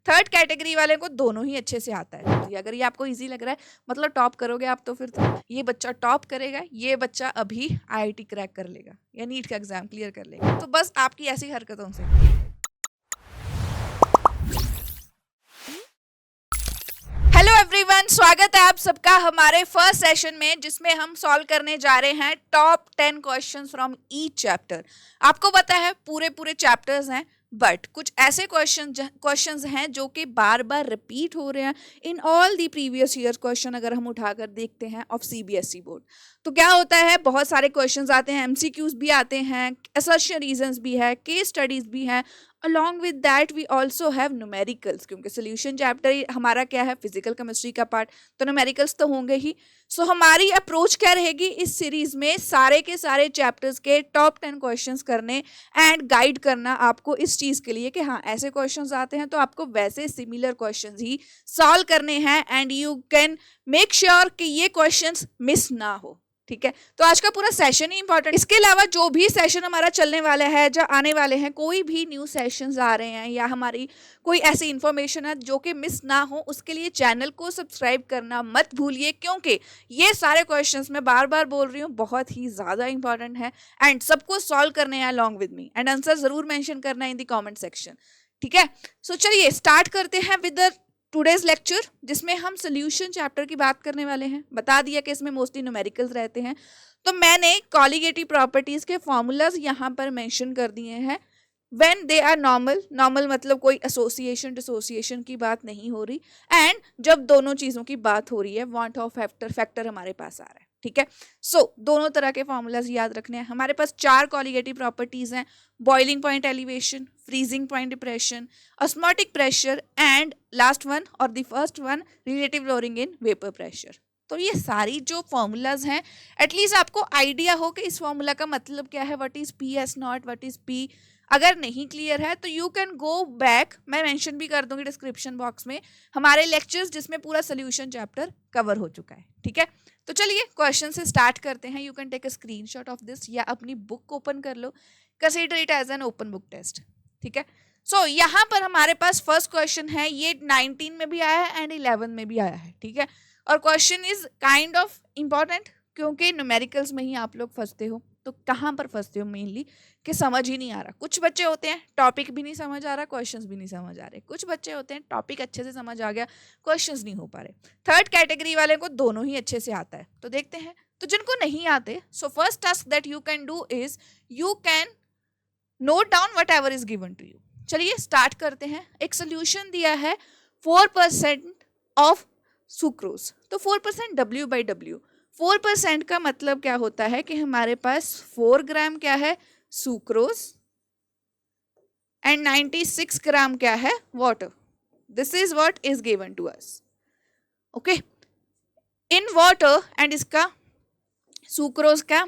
Third category वाले को दोनों ही अच्छे से आता है। तो अगर ये आपको इजी लग रहा है मतलब टॉप करोगे आप, तो फिर तो ये बच्चा टॉप करेगा, ये बच्चा अभी आईआईटी क्रैक कर लेगा या नीट का एग्जाम क्लियर कर लेगा। तो बस आपकी ऐसी हरकतों से। हेलो एवरीवन, स्वागत है आप सबका हमारे फर्स्ट सेशन में, जिसमें हम सॉल्व करने जा रहे हैं top 10 questions from each chapter. आपको पता है पूरे चैप्टर्स हैं, बट कुछ ऐसे क्वेश्चंस हैं जो कि बार बार रिपीट हो रहे हैं in all the previous year question. अगर हम उठाकर देखते हैं ऑफ सीबीएसई बोर्ड, तो क्या होता है, बहुत सारे क्वेश्चंस आते हैं, एमसीक्यूज भी आते हैं, असर्शन रीजंस भी है, केस स्टडीज भी हैं। along with that we also have numericals, क्योंकि सोल्यूशन चैप्टर हमारा क्या है, फिजिकल केमिस्ट्री का पार्ट, तो न्यूमेरिकल्स तो होंगे ही। सो हमारी अप्रोच क्या रहेगी इस सीरीज में, सारे के सारे चैप्टर्स के टॉप 10 क्वेश्चंस करने एंड गाइड करना आपको इस चीज के लिए कि हाँ ऐसे क्वेश्चंस आते हैं तो आपको वैसे सिमिलर क्वेश्चंस ही सॉल्व करने हैं and you can make sure कि ये क्वेश्चंस मिस ना हो। ठीक है, तो आज का पूरा सेशन ही इंपॉर्टेंट। इसके अलावा जो भी सेशन हमारा चलने वाला है, जो आने वाले हैं, कोई भी न्यू सेशंस आ रहे हैं या हमारी कोई ऐसी इंफॉर्मेशन है जो कि मिस ना हो, उसके लिए चैनल को सब्सक्राइब करना मत भूलिए, क्योंकि ये सारे क्वेश्चंस मैं बार बार बोल रही हूँ बहुत ही ज़्यादा इंपॉर्टेंट है एंड सबको सॉल्व करने हैं along with me, and answer ज़रूर मैंशन करना है इन द कॉमेंट सेक्शन। ठीक है, सो चलिए स्टार्ट करते हैं विद द टुडेज लेक्चर, जिसमें हम सोल्यूशन चैप्टर की बात करने वाले हैं। बता दिया कि इसमें मोस्टली न्यूमेरिकल्स रहते हैं, तो मैंने कॉलिगेटिव प्रॉपर्टीज के फॉर्मूलाज यहाँ पर मेंशन कर दिए हैं। When they are normal, normal मतलब कोई एसोसिएशन डिसोसिएशन की बात नहीं हो रही, एंड जब दोनों चीज़ों की बात हो रही है, वांट ऑफ फैक्टर हमारे पास आ रहा है। ठीक है, सो दोनों तरह के फॉर्मूलाज याद रखने हैं। हमारे पास 4 कॉलिगेटिव प्रॉपर्टीज हैं, boiling point elevation, freezing point depression, osmotic pressure and last one और the first one relative lowering in vapour pressure. तो ये सारी जो फॉर्मूलाज हैं, एटलीस्ट आपको आइडिया हो कि इस फॉर्मूला का मतलब क्या है, what is P S not, what is P. अगर नहीं क्लियर है तो यू कैन गो बैक, मैं मेंशन भी कर दूंगी डिस्क्रिप्शन बॉक्स में हमारे लेक्चर्स, जिसमें पूरा सोल्यूशन चैप्टर कवर हो चुका है। ठीक है, तो चलिए क्वेश्चन से स्टार्ट करते हैं। You can take a screenshot of this या अपनी बुक ओपन कर लो, consider it as an open book test. ठीक है, सो यहाँ पर हमारे पास फर्स्ट क्वेश्चन है, ये 19 में भी आया है एंड 11 में भी आया है। ठीक है, और question is kind of important, क्योंकि न्यूमेरिकल्स में ही आप लोग फंसते हो। तो कहाँ पर फंसते हो मेनली, कि समझ ही नहीं आ रहा। कुछ बच्चे होते हैं टॉपिक भी नहीं समझ आ रहा, क्वेश्चंस भी नहीं समझ आ रहे। कुछ बच्चे होते हैं टॉपिक अच्छे से समझ आ गया, क्वेश्चंस नहीं हो पा रहे। थर्ड कैटेगरी वाले को दोनों ही अच्छे से आता है। तो देखते हैं, तो जिनको नहीं आते, so first task that you can do is you can note down whatever is given to you. चलिए स्टार्ट करते हैं। एक सोल्यूशन दिया है 4% ऑफ सुक्रोज, तो 4% W/W। 4% का मतलब क्या होता है कि हमारे पास 4 ग्राम क्या है, सुक्रोज, एंड 96 ग्राम क्या है, water. This is what is given to us. Okay, in water, and इसका सुक्रोज का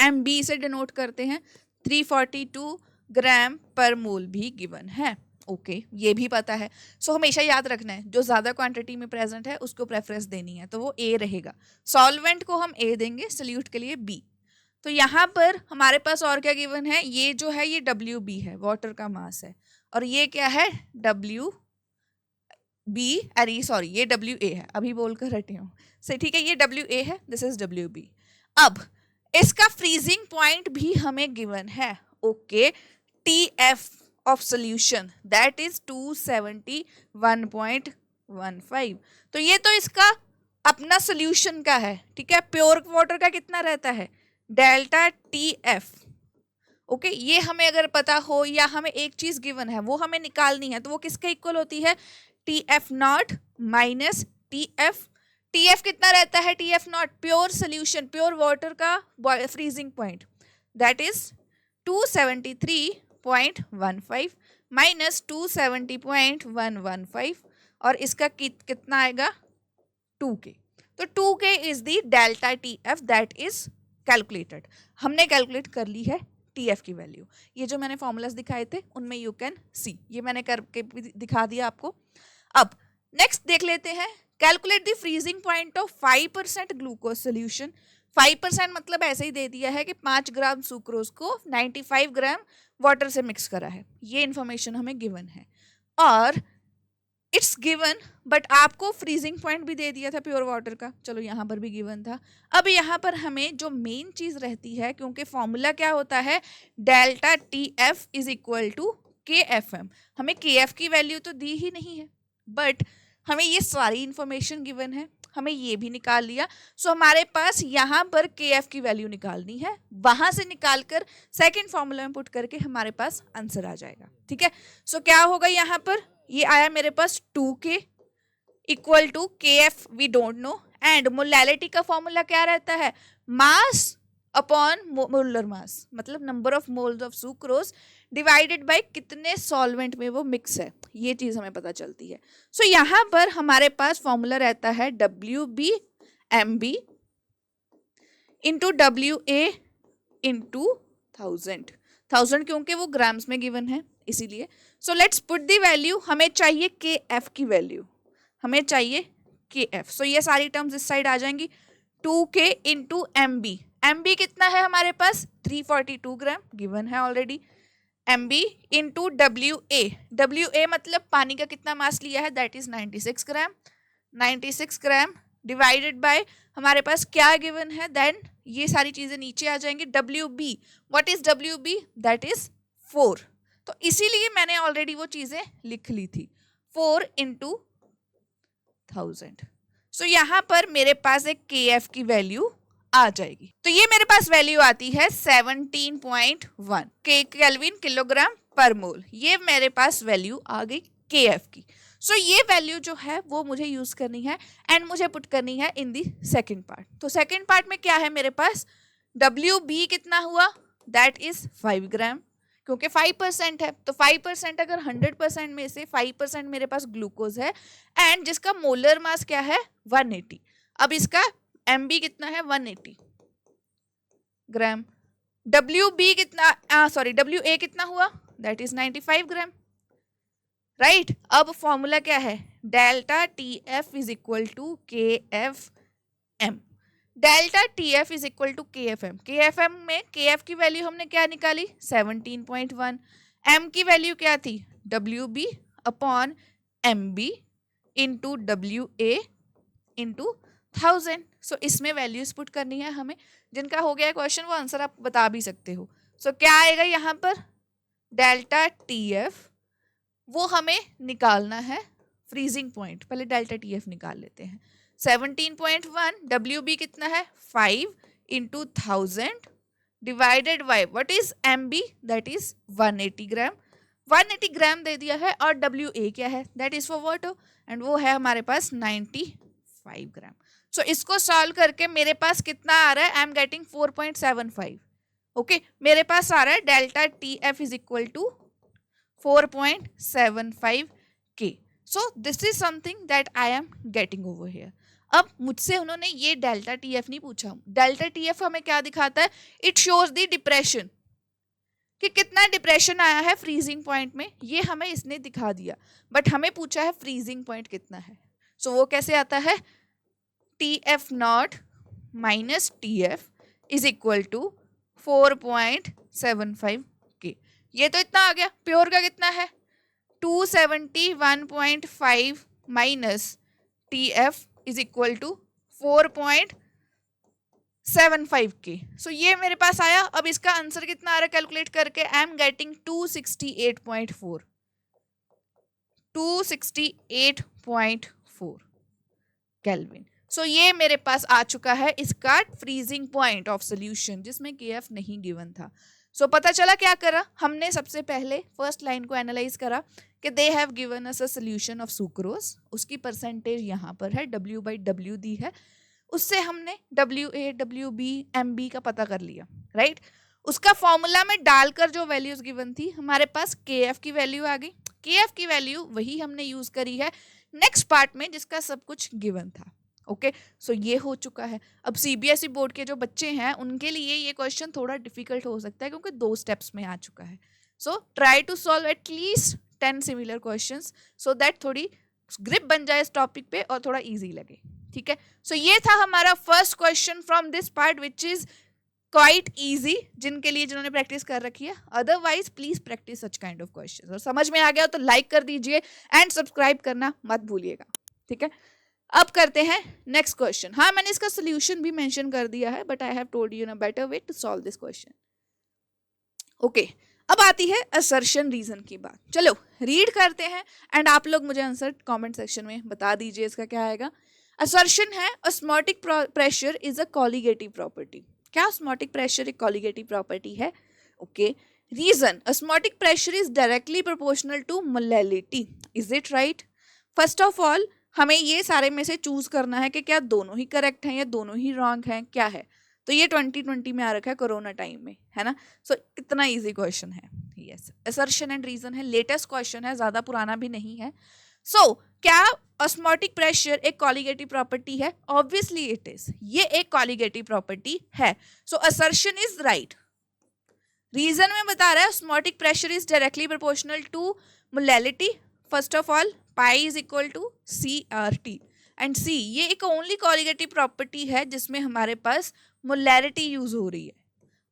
MB से डिनोट करते हैं, 342 ग्राम पर मोल भी गिवन है। ओके, ये भी पता है। सो हमेशा याद रखना है, जो ज़्यादा क्वांटिटी में प्रेजेंट है उसको प्रेफरेंस देनी है, तो वो A रहेगा। सॉल्वेंट को हम A देंगे, सोल्यूट के लिए B। तो यहाँ पर हमारे पास और क्या गिवन है, ये जो है ये WB है, वाटर का मास है, और ये क्या है, WB, अरे सॉरी ये WA है, अभी बोलकर हटे हूँ से। ठीक है, ये WA है, दिस इज WB। अब इसका फ्रीजिंग पॉइंट भी हमें गिवन है। Okay, TF of solution that is 271.15। तो ये तो इसका अपना सोल्यूशन का है। ठीक है, प्योर वाटर का कितना रहता है, डेल्टा TF। ओके, ये हमें अगर पता हो या हमें एक चीज गिवन है वो हमें निकालनी है, तो वो किसके इक्वल होती है, TF not minus TF। TF कितना रहता है, TF not pure solution, pure water का freezing point, that is 273.15 minus 270.115, और इसका कितना आएगा, 2K। तो 2K is the delta TF that is calculated. हमने कैलकुलेट कर ली है TF की वैल्यू। ये जो मैंने फॉर्मूलाज दिखाए थे उनमें यू कैन सी, ये मैंने करके दिखा दिया आपको। अब नेक्स्ट देख लेते हैं, calculate the freezing point of 5% glucose solution. 5% मतलब ऐसे ही दे दिया है कि 5 ग्राम सुक्रोज को 95 ग्राम वाटर से मिक्स करा है, ये इंफॉर्मेशन हमें गिवन है। और इट्स गिवन, बट आपको फ्रीजिंग पॉइंट भी दे दिया था प्योर वाटर का, चलो यहाँ पर भी गिवन था। अब यहाँ पर हमें जो मेन चीज़ रहती है, क्योंकि फॉर्मूला क्या होता है, delta T F is equal to K F M. हमें के एफ की वैल्यू तो दी ही नहीं है, बट हमें ये सारी इंफॉर्मेशन गिवन है, हमें ये भी निकाल लिया। सो हमारे पास यहाँ पर के एफ की वैल्यू निकालनी है, वहाँ से निकाल कर सेकेंड फॉर्मूला में पुट करके हमारे पास आंसर आ जाएगा। ठीक है, सो क्या होगा यहाँ पर, ये आया मेरे पास 2k equal to K F we don't know, and molality का फॉर्मूला क्या रहता है, मास अपॉन मोलर मास, मतलब number of moles of sucrose divided by कितने सॉल्वेंट में वो मिक्स है, ये चीज़ हमें पता चलती है। सो यहाँ पर हमारे पास फॉर्मूला रहता है WB इंटू WA इंटू 1000 क्योंकि वो ग्राम्स में गिवन है इसीलिए। So let's put the value, हमें चाहिए के एफ की वैल्यू, हमें चाहिए के एफ। सो ये सारी टर्म्स इस साइड आ जाएंगी, 2k इंटू MB कितना है हमारे पास 342 ग्राम गिवन है ऑलरेडी, MB इंटू WA मतलब पानी का कितना मास लिया है, that is 96 gram divided bye हमारे पास क्या गिवन है, देन ये सारी चीज़ें नीचे आ जाएंगी। WB, what is WB, that is 4, तो इसीलिए मैंने ऑलरेडी वो चीज़ें लिख ली थी, 4 इंटू 1000। सो यहाँ पर मेरे पास एक KF की वैल्यू आ जाएगी, तो ये मेरे पास वैल्यू आती है 17.1 केल्विन किलोग्राम पर मोल, ये मेरे पास वैल्यू आ गई KF की। सो ये वैल्यू जो है वो मुझे यूज करनी है एंड मुझे पुट करनी है इन दी सेकेंड पार्ट। तो सेकेंड पार्ट में क्या है मेरे पास, WB कितना हुआ, दैट इज 5 ग्राम, क्योंकि 5% है, तो 5% अगर 100% में से 5% मेरे पास ग्लूकोज है, एंड जिसका मोलर मास क्या है 180। अब इसका MB कितना है 180 ग्राम, WB कितना WA कितना हुआ, दैट इज 95 ग्राम, राइट। अब फॉर्मूला क्या है, delta TF is equal to KFM, delta TF is equal to KFM। KFM में KF की वैल्यू हमने क्या निकाली 17.1, M की वैल्यू क्या थी WB upon MB into WA into 1000। सो इसमें वैल्यूज पुट करनी है हमें, जिनका हो गया क्वेश्चन वो आंसर आप बता भी सकते हो। सो क्या आएगा यहाँ पर, डेल्टा TF वो हमें निकालना है फ्रीजिंग पॉइंट, पहले डेल्टा TF निकाल लेते हैं। 17.1, WB कितना है 5 into 1000 divided by what is MB, that is 180 ग्राम, 180 ग्राम दे दिया है, और WA क्या है, that is for water, and वो है हमारे पास 95 ग्राम। सो इसको सॉल्व करके मेरे पास कितना आ रहा है, आई एम गेटिंग 4.75। ओके, मेरे पास आ रहा है delta TF is equal to 4.75 K। So this is something that I am getting over here. अब मुझसे उन्होंने ये डेल्टा TF नहीं पूछा, डेल्टा TF हमें क्या दिखाता है, इट शोज द डिप्रेशन, कि कितना डिप्रेशन आया है फ्रीजिंग पॉइंट में, ये हमें इसने दिखा दिया, बट हमें पूछा है फ्रीजिंग पॉइंट कितना है। सो वो कैसे आता है, TF not minus TF is equal to 4.75 K। ये तो इतना आ गया, प्योर का कितना है 271.5 minus TF is equal to 4.75 K। So ये मेरे पास आया। अब इसका आंसर कितना आ रहा है कैलकुलेट करके, आई एम गेटिंग 268.4 केल्विन। सो ये मेरे पास आ चुका है इसका फ्रीजिंग पॉइंट ऑफ सोल्यूशन, जिसमें KF नहीं गिवन था। सो पता चला क्या करा हमने, सबसे पहले फर्स्ट लाइन को एनालाइज करा कि they have given us a solution of sucrose, उसकी परसेंटेज यहाँ पर है W/W दी है, उससे हमने WA WB MB का पता कर लिया, राइट। उसका फॉर्मूला में डालकर जो वैल्यूज गिवन थी हमारे पास KF की वैल्यू आ गई, KF की वैल्यू वही हमने यूज करी है नेक्स्ट पार्ट में जिसका सब कुछ गिवन था। ओके, सो ये हो चुका है। अब CBSE बोर्ड के जो बच्चे हैं उनके लिए ये क्वेश्चन थोड़ा डिफिकल्ट हो सकता है, क्योंकि 2 स्टेप्स में आ चुका है। So try to solve at least 10 similar questions, so that थोड़ी ग्रिप बन जाए इस टॉपिक पे और थोड़ा इजी लगे, ठीक है। सो ये था हमारा first question from this part, which is quite easy जिनके लिए, जिन्होंने प्रैक्टिस कर रखी है। Otherwise please practice such kind of questions. और समझ में आ गया तो लाइक कर दीजिए एंड सब्सक्राइब करना मत भूलिएगा, ठीक है। अब करते हैं नेक्स्ट क्वेश्चन। हाँ, मैंने इसका सोल्यूशन भी मेंशन कर दिया है, but I have told you in a better way to solve this question. Okay, अब आती है असर्शन रीजन की बात। चलो रीड करते हैं एंड आप लोग मुझे आंसर कमेंट सेक्शन में बता दीजिए इसका क्या आएगा। असर्शन है osmotic pressure is a colligative property. क्या ऑस्मोटिक प्रेशर एक कॉलिगेटिव प्रॉपर्टी है? Okay. Reason, osmotic pressure is directly proportional to molality. Is it right? First of all हमें ये सारे में से चूज करना है कि क्या दोनों ही करेक्ट हैं या दोनों ही रॉन्ग हैं, क्या है। तो ये 2020 में आ रखा है, कोरोना टाइम में, है ना। सो इतना इजी क्वेश्चन है। यस, असर्शन एंड रीजन है, लेटेस्ट क्वेश्चन है, ज्यादा पुराना भी नहीं है। सो क्या ऑस्मोटिक प्रेशर एक कॉलिगेटिव प्रॉपर्टी है? ऑब्वियसली इट इज, ये एक कॉलिगेटिव प्रॉपर्टी है। So assertion is right. Reason में बता रहा है osmotic pressure is directly proportional to molality. First of all pi is equal to CRT and C ये एक ओनली कॉलिगेटिव प्रॉपर्टी है जिसमें हमारे पास मोलैलिटी यूज हो रही है,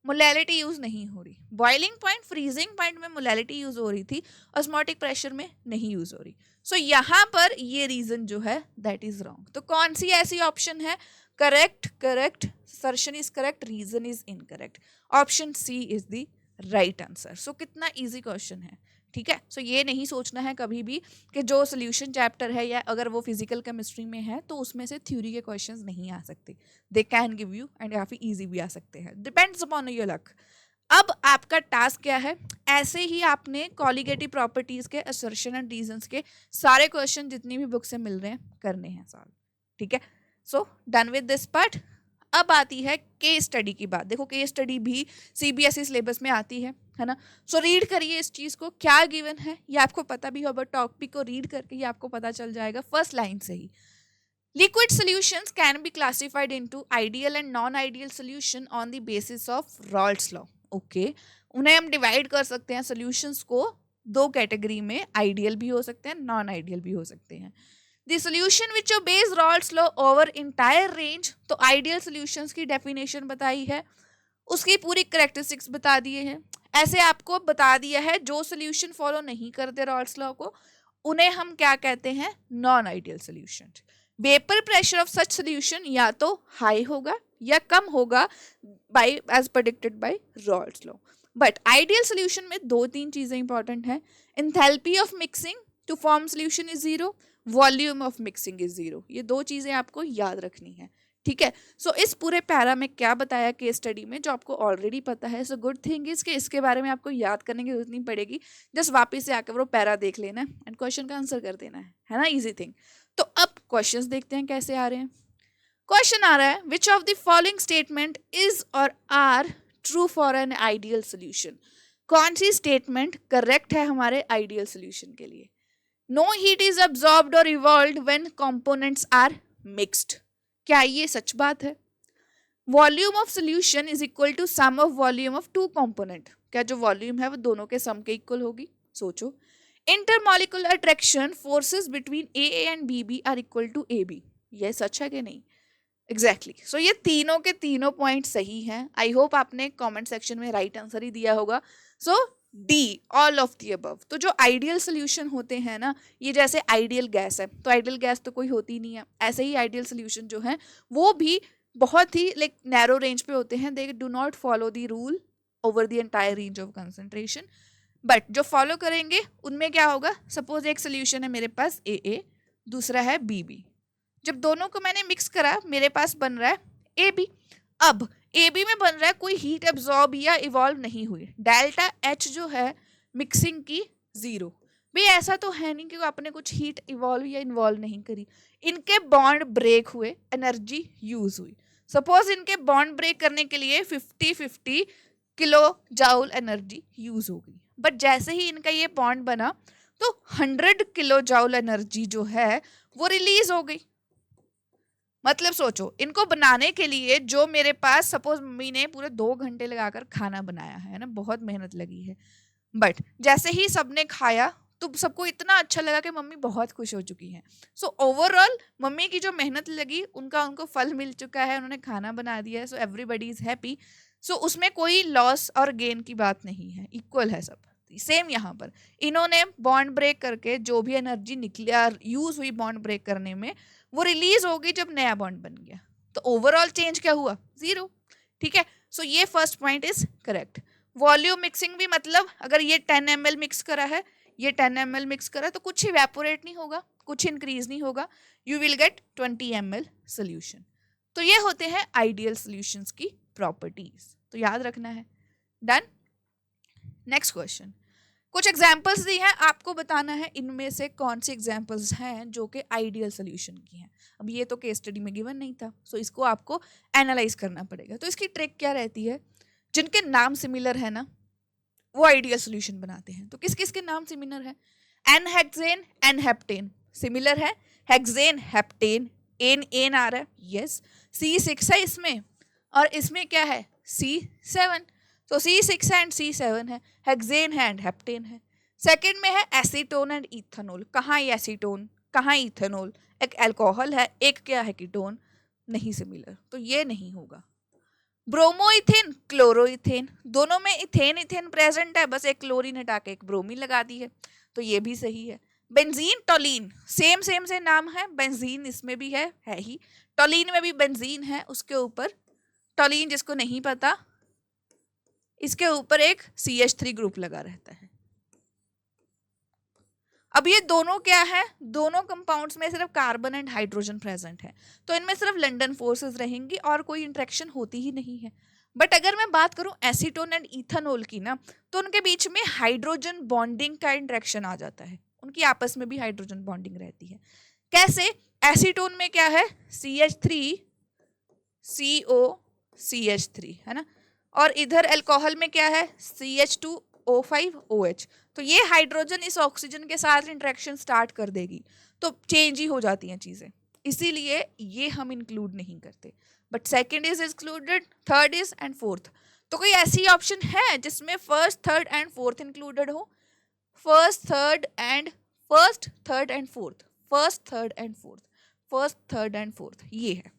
मोलैलिटी यूज नहीं हो रही। बॉइलिंग पॉइंट, फ्रीजिंग पॉइंट में मोलैलिटी यूज हो रही थी, ऑस्मोटिक प्रेशर में नहीं यूज हो रही। सो यहाँ पर ये रीजन जो है दैट इज रॉन्ग। तो कौन सी ऐसी ऑप्शन है? Correct, correct, assertion is correct, reason is incorrect. Option C is the right answer. So कितना इजी क्वेश्चन है, ठीक है। सो ये नहीं सोचना है कभी भी कि जो सोल्यूशन चैप्टर है या अगर वो फिजिकल केमिस्ट्री में है तो उसमें से थ्योरी के क्वेश्चंस नहीं आ सकते। They can give you and काफी इजी भी आ सकते हैं, डिपेंड्स अपॉन योर लक। अब आपका टास्क क्या है? ऐसे ही आपने कॉलिगेटिव प्रॉपर्टीज के असर्शन एंड रीजंस के सारे क्वेश्चन जितनी भी बुक से मिल रहे हैं करने हैं सॉल्व, ठीक है। So done with this part. अब आती है केस स्टडी की बात। देखो केस स्टडी भी CBSE सिलेबस में आती है ना। सो रीड करिए इस चीज को, क्या गिवन है ये आपको पता भी होगा। टॉपिक को रीड करके ये आपको पता चल जाएगा फर्स्ट लाइन से ही। Liquid solutions can be classified into ideal and non ideal solution on the basis of Raoult's law. Okay, उन्हें हम डिवाइड कर सकते हैं सॉल्यूशंस को दो कैटेगरी में, आइडियल भी हो सकते हैं, नॉन आइडियल भी हो सकते हैं। The solution which obeys Raoult's law over entire range, तो आइडियल सॉल्यूशंस की डेफिनेशन बताई है, उसकी पूरी करेक्टरिस्टिक्स बता दिए हैं। ऐसे आपको बता दिया है जो सॉल्यूशन फॉलो नहीं करते रॉल्ट्स लॉ को उन्हें हम क्या कहते हैं? Non ideal solution. Vapour pressure of such solution या तो हाई होगा या कम होगा by as predicted by Raoult's law. But ideal solution में दो तीन चीजें इंपॉर्टेंट हैं। Enthalpy of mixing to form solution is 0, volume of mixing is 0। ये दो चीजें आपको याद रखनी है, ठीक है। सो इस पूरे पैरा में क्या बताया केस स्टडी में जो आपको ऑलरेडी पता है। सो गुड थिंग इज कि इसके बारे में आपको याद करने की जरूरत नहीं पड़ेगी, जस्ट वापस से आकर वो पैरा देख लेना है एंड क्वेश्चन का आंसर कर देना है ना, इजी थिंग। तो अब क्वेश्चंस देखते हैं कैसे आ रहे हैं। क्वेश्चन आ रहा है which of the following statement is or are true for an ideal solution. कौन सी स्टेटमेंट करेक्ट है हमारे आइडियल सोल्यूशन के लिए? No heat is absorbed or evolved when components are mixed. क्या ये सच बात है? Volume of solution is equal to sum of volume of two component. क्या जो वॉल्यूम है वो दोनों के सम के इक्वल होगी? सोचो। Intermolecular attraction forces between AA and BB are equal to AB. ये सच है कि नहीं? एग्जैक्टली सो ये तीनों के तीनों पॉइंट सही हैं। आई होप आपने कमेंट सेक्शन में राइट आंसर ही दिया होगा। So D, all of the above. तो जो आइडियल सोल्यूशन होते हैं ना, ये जैसे आइडियल गैस है, तो आइडियल गैस तो कोई होती नहीं है, ऐसे ही आइडियल सोल्यूशन जो है वो भी बहुत ही लाइक नैरो रेंज पे होते हैं। They do not follow the rule over the entire range of concentration, but जो फॉलो करेंगे उनमें क्या होगा? सपोज एक सोल्यूशन है मेरे पास AA, दूसरा है BB। जब दोनों को मैंने मिक्स करा मेरे पास बन रहा है AB। अब AB में बन रहा है कोई हीट एब्जॉर्ब या इवॉल्व नहीं हुई, डेल्टा H जो है मिक्सिंग की 0। भाई ऐसा तो है नहीं कि आपने कुछ हीट इवॉल्व या इन्वॉल्व नहीं करी, इनके बॉन्ड ब्रेक हुए, एनर्जी यूज हुई। सपोज इनके बॉन्ड ब्रेक करने के लिए 50-50 किलो जाउल एनर्जी यूज हो गई, बट जैसे ही इनका ये बॉन्ड बना तो 100 किलो जाउल एनर्जी जो है वो रिलीज हो गई। मतलब सोचो, इनको बनाने के लिए जो मेरे पास सपोज मम्मी ने पूरे 2 घंटे लगाकर खाना बनाया है ना, बहुत मेहनत लगी है, बट जैसे ही सबने खाया तो सबको इतना अच्छा लगा कि मम्मी बहुत खुश हो चुकी हैं। सो ओवरऑल मम्मी की जो मेहनत लगी उनको फल मिल चुका है, उन्होंने खाना बना दिया है, सो एवरीबडी इज हैप्पी। सो उसमें कोई लॉस और गेन की बात नहीं है, इक्वल है सब। सेम यहाँ पर इन्होंने बॉन्ड ब्रेक करके जो भी एनर्जी निकली यूज हुई बॉन्ड ब्रेक करने में, वो रिलीज होगी जब नया बॉन्ड बन गया। तो ओवरऑल चेंज क्या हुआ? जीरो। ठीक है, सो ये first point is correct. Volume mixing भी मतलब अगर ये 10 ml मिक्स करा है, ये 10 ml मिक्स करा, तो कुछ इवेपोरेट नहीं होगा, कुछ इंक्रीज नहीं होगा, you will get 20 ml solution. तो ये होते हैं आइडियल सॉल्यूशंस की प्रॉपर्टीज, तो याद रखना है। डन। नेक्स्ट क्वेश्चन, कुछ एग्जाम्पल्स दी हैं, आपको बताना है इनमें से कौन सी एग्जाम्पल्स हैं जो कि आइडियल सोल्यूशन की हैं। अब ये तो केस स्टडी में गिवन नहीं था, सो इसको आपको एनालाइज करना पड़ेगा। तो इसकी ट्रिक क्या रहती है, जिनके नाम सिमिलर है ना वो आइडियल सोल्यूशन बनाते हैं। तो किस किस के नाम सिमिलर है? N hexane, n heptane similar है, हेक्सेन हेप्टेन, एन एन आ रहा है, यस। C6 है इसमें, और इसमें क्या है? C7। तो C6 है एंड C7 है, हेक्सेन है एंड हेप्टेन है। सेकंड में है एसीटोन एंड इथेनॉल, कहाँ ये एसीटोन, कहाँ इथेनॉल? एक अल्कोहल है, एक क्या है? कीटोन। नहीं सिमिलर, तो ये नहीं होगा। ब्रोमोइथेन, क्लोरोइथेन, दोनों में इथेन इथेन प्रेजेंट है, बस एक क्लोरीन हटा के एक ब्रोमीन लगा दी है, तो ये भी सही है। बेंजीन टोलीन, सेम सेम से नाम है, बेंजीन इसमें भी है ही, टोलीन में भी बेंजीन है, उसके ऊपर टोलीन जिसको नहीं पता, इसके ऊपर एक CH3 ग्रुप लगा रहता है। अब ये दोनों क्या है? दोनों कंपाउंड्स में सिर्फ कार्बन एंड हाइड्रोजन प्रेजेंट है, तो इनमें सिर्फ लंडन फोर्सेस रहेंगी और कोई इंटरेक्शन होती ही नहीं है। बट अगर मैं बात करूं एसीटोन एंड इथेनॉल की ना, तो उनके बीच में हाइड्रोजन बॉन्डिंग का इंटरेक्शन आ जाता है, उनकी आपस में भी हाइड्रोजन बॉन्डिंग रहती है। कैसे? एसीटोन में क्या है? CH3 CO CH3 है ना, और इधर अल्कोहल में क्या है? CH2O5 OH। तो ये हाइड्रोजन इस ऑक्सीजन के साथ इंटरेक्शन स्टार्ट कर देगी, तो चेंज ही हो जाती हैं चीजें, इसीलिए ये हम इंक्लूड नहीं करते। But second is included, third is and fourth. तो कोई ऐसी ऑप्शन है जिसमें first third and fourth included हो? First third and fourth, first third and fourth, first third and fourth, ये है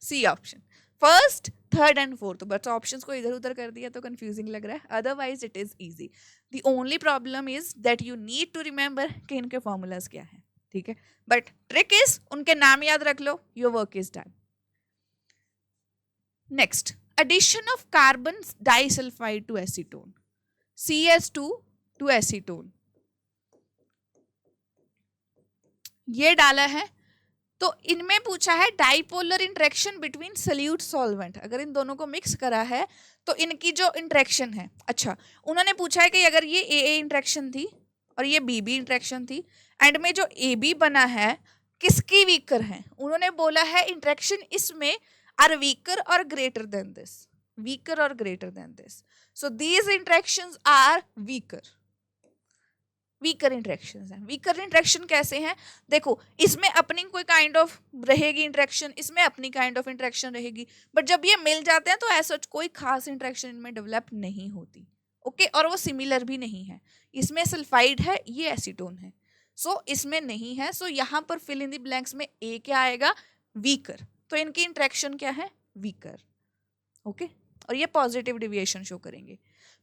C option, first third and fourth. But options को इधर उधर कर दिया तो कंफ्यूजिंग लग रहा है, otherwise it is easy. The only problem is that you need to remember कि इनके फॉर्मूलाज क्या है, ठीक है। बट ट्रिक इज उनके नाम याद रख लो, your work is done. Next, addition of carbon disulfide to acetone, CS2 to acetone, ये डाला है। तो इनमें पूछा है dipolar interaction between solute solvent, अगर इन दोनों को मिक्स करा है तो इनकी जो इंटरेक्शन है, अच्छा उन्होंने पूछा है कि अगर ये AA इंटरेक्शन थी और ये BB इंटरेक्शन थी, एंड में जो AB बना है किसकी वीकर है? उन्होंने बोला है इंटरेक्शन इसमें आर वीकर और ग्रेटर देन दिस, वीकर और greater than this, so these interactions are weaker, weaker interactions हैं। वीकर इंटरेक्शन कैसे हैं? देखो, इसमें अपनी कोई काइंड ऑफ रहेगी इंटरेक्शन, इसमें अपनी काइंड ऑफ इंटरेक्शन रहेगी, बट जब ये मिल जाते हैं तो ऐसा कोई खास इंटरेक्शन इनमें डेवलप नहीं होती, ओके। और वो सिमिलर भी नहीं है, इसमें सल्फाइड है, ये एसीटोन है, सो इसमें नहीं है। सो यहाँ पर फिल इन द ब्लैंक्स में ए क्या आएगा? वीकर। तो इनकी इंटरेक्शन क्या है? Weaker, okay. और ये पॉजिटिव डिविएशन शो करेंगे।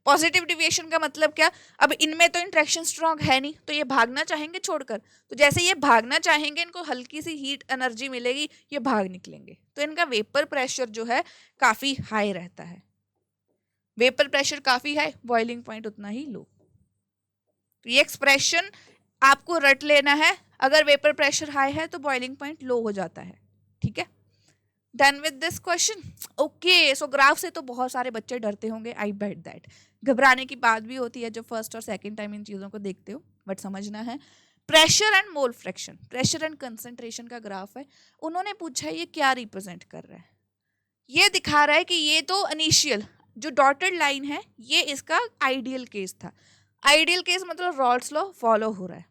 पॉजिटिव डिविएशन का मतलब क्या? अब इनमें तो इंटरेक्शन स्ट्रांग है नहीं, तो ये भागना चाहेंगे छोड़कर, तो जैसे ये भागना चाहेंगे इनको हल्की सी हीट एनर्जी मिलेगी, ये भाग निकलेंगे, तो इनका वेपर प्रेशर जो है काफी हाई रहता है। वेपर प्रेशर काफी हाई, बॉइलिंग पॉइंट उतना ही लो। तो ये एक्सप्रेशन आपको रट लेना है, अगर वेपर प्रेशर हाई है तो बॉइलिंग पॉइंट लो हो जाता है, ठीक है। Done with this question, okay. So graph से तो बहुत सारे बच्चे डरते होंगे, आई बेट दैट। घबराने की बात भी होती है जब फर्स्ट और सेकंड टाइम इन चीज़ों को देखते हो, बट समझना है। Pressure and mole fraction, pressure and concentration का ग्राफ है। उन्होंने पूछा है ये क्या रिप्रेजेंट कर रहा है? ये दिखा रहा है कि ये तो इनिशियल जो डॉटेड लाइन है ये इसका आइडियल केस था। आइडियल केस मतलब रॉल्स लॉ फॉलो हो रहा है।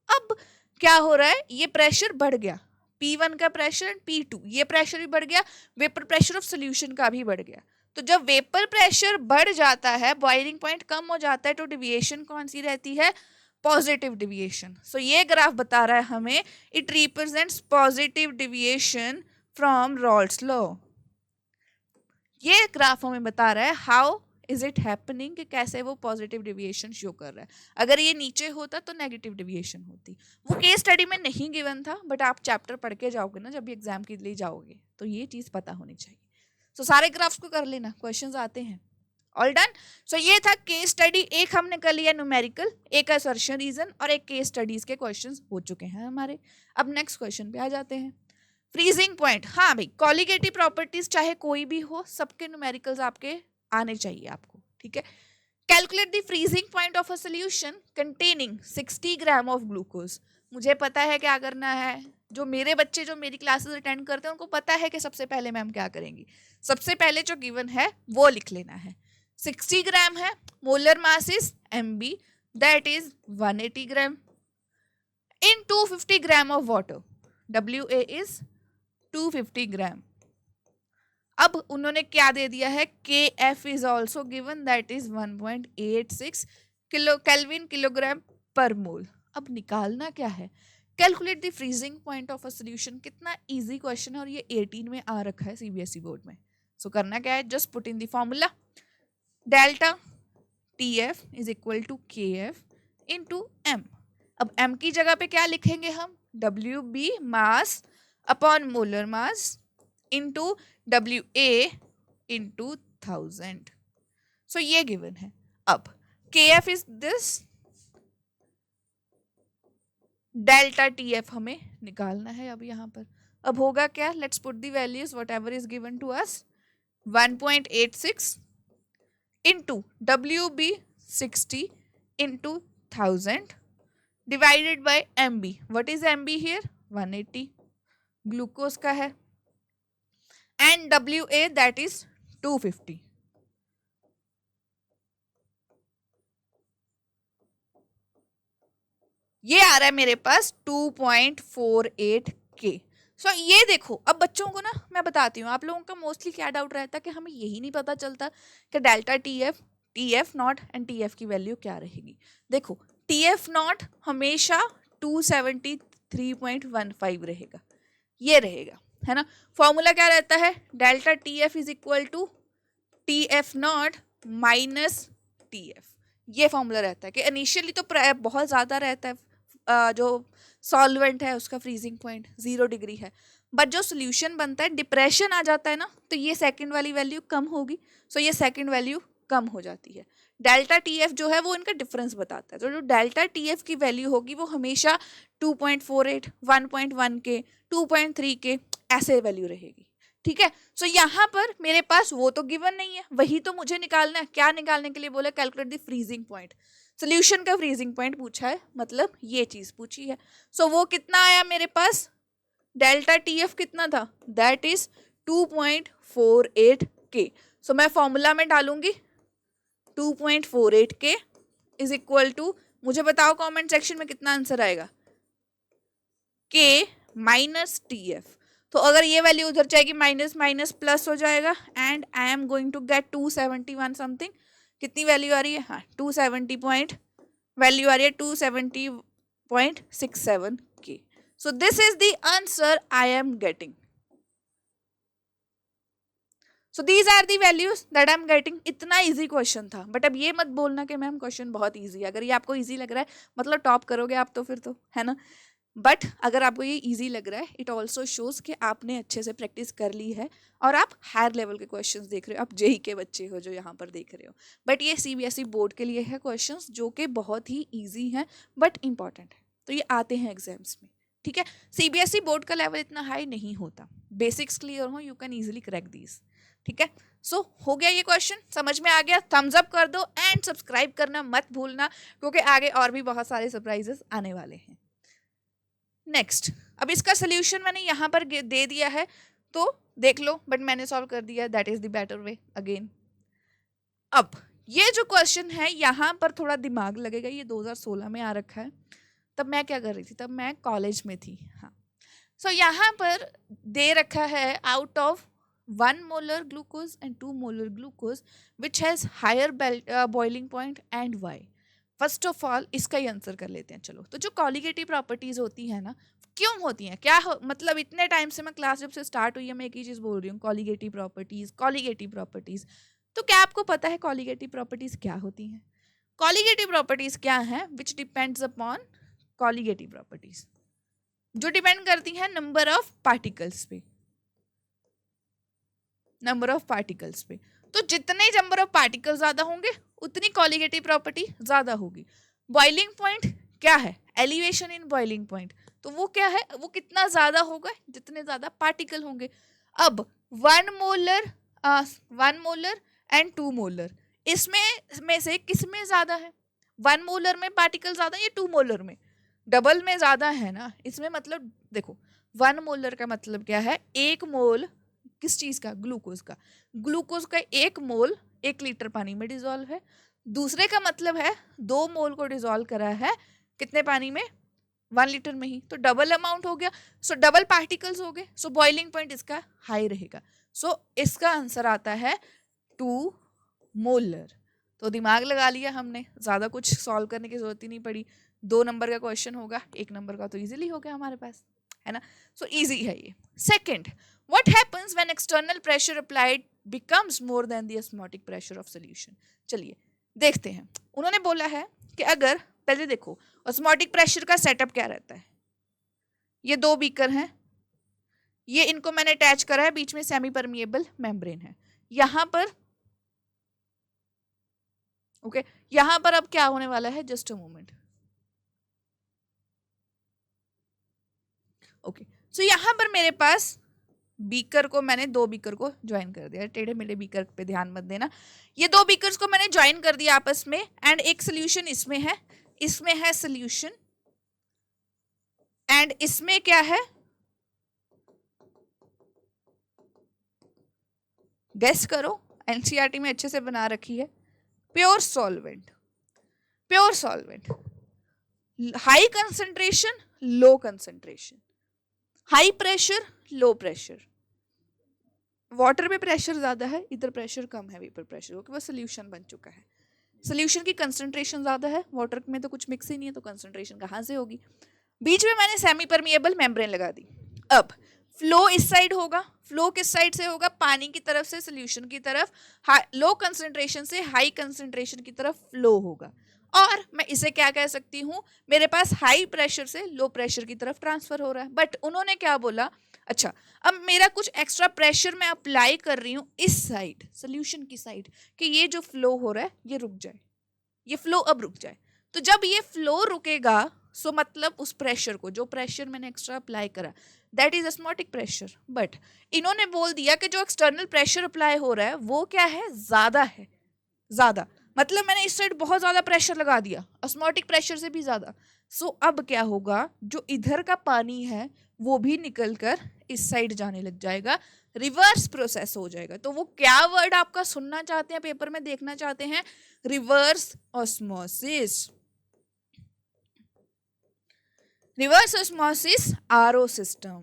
अब क्या हो रहा है? ये प्रेशर बढ़ गया, P1 का प्रेशर, P2, ये प्रेशर भी बढ़ गया, वेपर प्रेशर ऑफ सोल्यूशन का भी बढ़ गया। तो जब वेपर प्रेशर बढ़ जाता है, बॉइलिंग पॉइंट कम हो जाता है, तो डिविएशन कौन सी रहती है? Positive deviation. सो ये ग्राफ बता रहा है हमें, it represents positive deviation from Rawls law. ये ग्राफ हमें बता रहा है हाउ इज इट हैपनिंग, कि कैसे वो पॉजिटिव डेविएशन शो कर रहा है। अगर ये नीचे होता तो नेगेटिव डेविएशन होती। वो केस स्टडी में नहीं गिवन था, बट आप चैप्टर पढ़ के जाओगे ना जब भी एग्जाम के लिए जाओगे तो ये चीज पता होनी चाहिए। सो सारे ग्राफ्स को कर लेना, क्वेश्चंस आते हैं। All done. सो ये था केस स्टडी, एक हमने कर लिया न्यूमेरिकल, एक असर्शन रीजन और एक केस स्टडीज के क्वेश्चंस हो चुके हैं हमारे। अब नेक्स्ट क्वेश्चन पे आ जाते हैं। फ्रीजिंग पॉइंट, हाँ भाई कॉलिगेटिव प्रॉपर्टीज चाहे कोई भी हो, सबके न्यूमेरिकल्स आपके आने चाहिए आपको, ठीक है। Calculate the freezing point of a solution containing 60 gram of glucose. मुझे पता है क्या करना है, जो मेरे बच्चे जो मेरी क्लासेस अटेंड करते हैं उनको पता है कि सबसे पहले मैम क्या करेंगी। सबसे पहले जो गिवन है वो लिख लेना है। 60 ग्राम है, molar mass is MB, that is 180 gram in 250 gram of water, WA is 250 ग्राम। अब उन्होंने क्या दे दिया है, KF is also given, that is 1.86 kilo kelvin kilogram पर मोल। अब निकालना क्या है, calculate the freezing point of a solution. कितना इजी क्वेश्चन है और ये 18 में आ रखा है CBSE बोर्ड में। सो करना क्या है, just put in the formula, delta TF is equal to KF into M। अब M की जगह पे क्या लिखेंगे हम, WB मास upon molar mass into WA into 1000। सो ये गिवन है। अब KF is this, delta TF हमें निकालना है अब यहाँ पर। अब होगा क्या, let's put the values whatever is given to us, 1.86 into WB 60 into 1000 divided by MB। What is MB here, 180 glucose का है, एंड WA दैट इज 250। ये आ रहा है मेरे पास 2.48 K। सो ये देखो, अब बच्चों को ना मैं बताती हूँ, आप लोगों का मोस्टली क्या डाउट रहता है कि हमें यही नहीं पता चलता कि delta TF not and TF की वैल्यू क्या रहेगी। देखो TF नॉट हमेशा 273.15 रहेगा, ये रहेगा, है ना। फॉर्मूला क्या रहता है, delta TF is equal to TF not minus TF। ये फॉर्मूला रहता है कि इनिशियली तो बहुत ज़्यादा रहता है, जो सॉल्वेंट है उसका फ्रीजिंग पॉइंट 0 डिग्री है, बट जो सोल्यूशन बनता है डिप्रेशन आ जाता है ना, तो ये सेकंड वाली वैल्यू कम होगी। सो ये सेकंड वैल्यू कम हो जाती है। डेल्टा TF जो है वो इनका डिफरेंस बताता है, तो जो डेल्टा TF की वैल्यू होगी वो हमेशा 2.48, 1.1 के, 2.3 के ऐसे वैल्यू रहेगी, ठीक है। सो यहाँ पर मेरे पास वो तो गिवन नहीं है, वही तो मुझे निकालना है। क्या निकालने के लिए बोला, calculate the freezing point. Solution का फ्रीजिंग पॉइंट पूछा है, मतलब ये चीज पूछी है। सो वो कितना आया मेरे पास, डेल्टा TF कितना था, दैट इज 2.48 K। सो मैं फॉर्मूला में डालूंगी 2.48 K इज इक्वल टू, मुझे बताओ कमेंट सेक्शन में कितना आंसर आएगा, K माइनस TF। तो अगर ये वैल्यू उधर जाएगी माइनस माइनस प्लस हो जाएगा, and I am going to get 271 something. कितनी वैल्यू आ रही है, हाँ 270 पॉइंट वैल्यू आ रही है 270.67 K। So this is the answer I am getting. So these are the values that I am getting. इतना इजी क्वेश्चन था, बट अब ये मत बोलना कि मैम क्वेश्चन बहुत इजी है। अगर ये आपको इजी लग रहा है मतलब टॉप करोगे आप तो फिर तो, है ना। बट अगर आपको ये इजी लग रहा है, इट ऑल्सो शोज कि आपने अच्छे से प्रैक्टिस कर ली है और आप हायर लेवल के क्वेश्चंस देख रहे हो। आप JEE के बच्चे हो जो यहाँ पर देख रहे हो, बट ये CBSE बोर्ड के लिए है क्वेश्चंस जो कि बहुत ही ईजी हैं बट इंपॉर्टेंट है, तो ये आते हैं एग्जाम्स में, ठीक है। CBSE बोर्ड का लेवल इतना हाई नहीं होता, बेसिक्स क्लियर हो, you can easily crack these, ठीक है। सो हो गया ये क्वेश्चन, समझ में आ गया, थम्स अप कर दो एंड सब्सक्राइब करना मत भूलना, क्योंकि आगे और भी बहुत सारे सरप्राइजेस आने वाले हैं। नेक्स्ट, अब इसका सोल्यूशन मैंने यहाँ पर दे दिया है तो देख लो, बट मैंने सॉल्व कर दिया, that is the better way again. अब ये जो क्वेश्चन है यहाँ पर थोड़ा दिमाग लगेगा, ये 2016 में आ रखा है, तब मैं क्या कर रही थी, तब मैं कॉलेज में थी, हाँ। सो यहाँ पर दे रखा है out of 1 molar glucose and 2 molar glucose which has higher boiling point and why. First of all इसका ही आंसर कर लेते हैं, चलो। तो जो कॉलिगेटिव प्रॉपर्टीज होती है ना, क्यों होती हैं, मतलब इतने टाइम से मैं क्लास जब से स्टार्ट हुई है मैं एक ही चीज बोल रही हूँ, कॉलीगेटिव प्रॉपर्टीज, कॉलीगेटिव प्रॉपर्टीज। तो क्या आपको पता है कॉलीगेटिव प्रॉपर्टीज क्या होती हैं? कॉलीगेटिव प्रॉपर्टीज क्या है? Which depends upon colligative properties, जो डिपेंड करती है नंबर ऑफ पार्टिकल्स पे, नंबर ऑफ पार्टिकल्स पे। तो जितने नंबर ऑफ पार्टिकल ज्यादा होंगे उतनी कॉलीगेटिव प्रॉपर्टी ज्यादा होगी। बॉइलिंग पॉइंट क्या है? Elevation in boiling point. तो वो क्या है? वो कितना ज्यादा होगा जितने ज्यादा पार्टिकल होंगे। अब 1 मोलर एंड 2 मोलर, इसमें में से किस में ज्यादा है? 1 मोलर में पार्टिकल ज्यादा या 2 मोलर में? डबल में ज्यादा है ना। इसमें मतलब देखो 1 मोलर का मतलब क्या है? 1 मोल किस चीज का? ग्लूकोज का। ग्लूकोज का 1 मोल 1 लीटर पानी में डिजोल्व है। दूसरे का मतलब है 2 मोल को डिजोल्व करा है कितने पानी में? 1 लीटर में ही। तो डबल अमाउंट हो गया। सो डबल पार्टिकल्स हो गए। सो बॉइलिंग पॉइंट इसका हाई रहेगा। सो इसका आंसर आता है 2 मोलर। तो दिमाग लगा लिया हमने, ज्यादा कुछ सॉल्व करने की जरूरत ही नहीं पड़ी। 2 नंबर का क्वेश्चन होगा, 1 नंबर का तो इजीली हो गया हमारे पास, है ना। सो इजी है ये। Second, what happens when external pressure applied becomes more than the osmotic pressure of solution. चलिए देखते हैं। उन्होंने बोला है कि अगर, पहले देखो ऑस्मोटिक प्रेशर का सेटअप क्या रहता है। ये 2 बीकर हैं, ये इनको मैंने अटैच करा है, बीच में सेमी परमिएबल मेम्ब्रेन है। यहां पर ओके यहां पर अब क्या होने वाला है? Just a moment. Okay so यहां पर मेरे पास बीकर को मैंने 2 बीकर को ज्वाइन कर दिया। टेढ़े मेढ़े बीकर पे ध्यान मत देना। ये 2 बीकर्स को मैंने ज्वाइन कर दिया आपस में, एंड एक सोल्यूशन इसमें है सोल्यूशन, एंड इसमें क्या है? गेस करो, एनसीईआरटी में अच्छे से बना रखी है। Pure solvent. Pure solvent, high concentration, low concentration, high pressure, low pressure. Water पे प्रेशर ज्यादा है, इधर प्रेशर कम है, वेपर प्रेशर, क्योंकि वो सोल्यूशन बन चुका है। सोल्यूशन की कंसंट्रेशन ज्यादा है, वाटर में तो कुछ मिक्स ही नहीं है, तो कंसंट्रेशन कहाँ से होगी? बीच में मैंने सेमी परमिएबल मेम्ब्रेन लगा दी। अब फ्लो इस साइड होगा। फ्लो किस साइड से होगा? पानी की तरफ से सोल्यूशन की तरफ। लो कंसंट्रेशन से हाई कंसंट्रेशन की तरफ फ्लो होगा। और मैं इसे क्या कह सकती हूँ? मेरे पास हाई प्रेशर से लो प्रेशर की तरफ ट्रांसफर हो रहा है। बट उन्होंने क्या बोला? अच्छा, अब मेरा कुछ एक्स्ट्रा प्रेशर मैं अप्लाई कर रही हूँ इस साइड, सोल्यूशन की साइड, कि ये जो फ्लो हो रहा है ये रुक जाए, ये फ्लो अब रुक जाए। तो जब ये फ्लो रुकेगा, सो मतलब उस प्रेशर को, जो प्रेशर मैंने एक्स्ट्रा अप्लाई करा, that is osmotic pressure. But इन्होंने बोल दिया कि जो एक्सटर्नल प्रेशर अप्लाई हो रहा है वो क्या है? ज्यादा है। ज्यादा मतलब मैंने इस साइड बहुत ज्यादा प्रेशर लगा दिया, ऑस्मोटिक प्रेशर से भी ज्यादा। सो अब क्या होगा? जो इधर का पानी है वो भी निकल कर इस साइड जाने लग जाएगा, रिवर्स प्रोसेस हो जाएगा। तो वो क्या वर्ड आपका सुनना चाहते हैं, पेपर में देखना चाहते हैं? Reverse osmosis. Reverse osmosis RO system,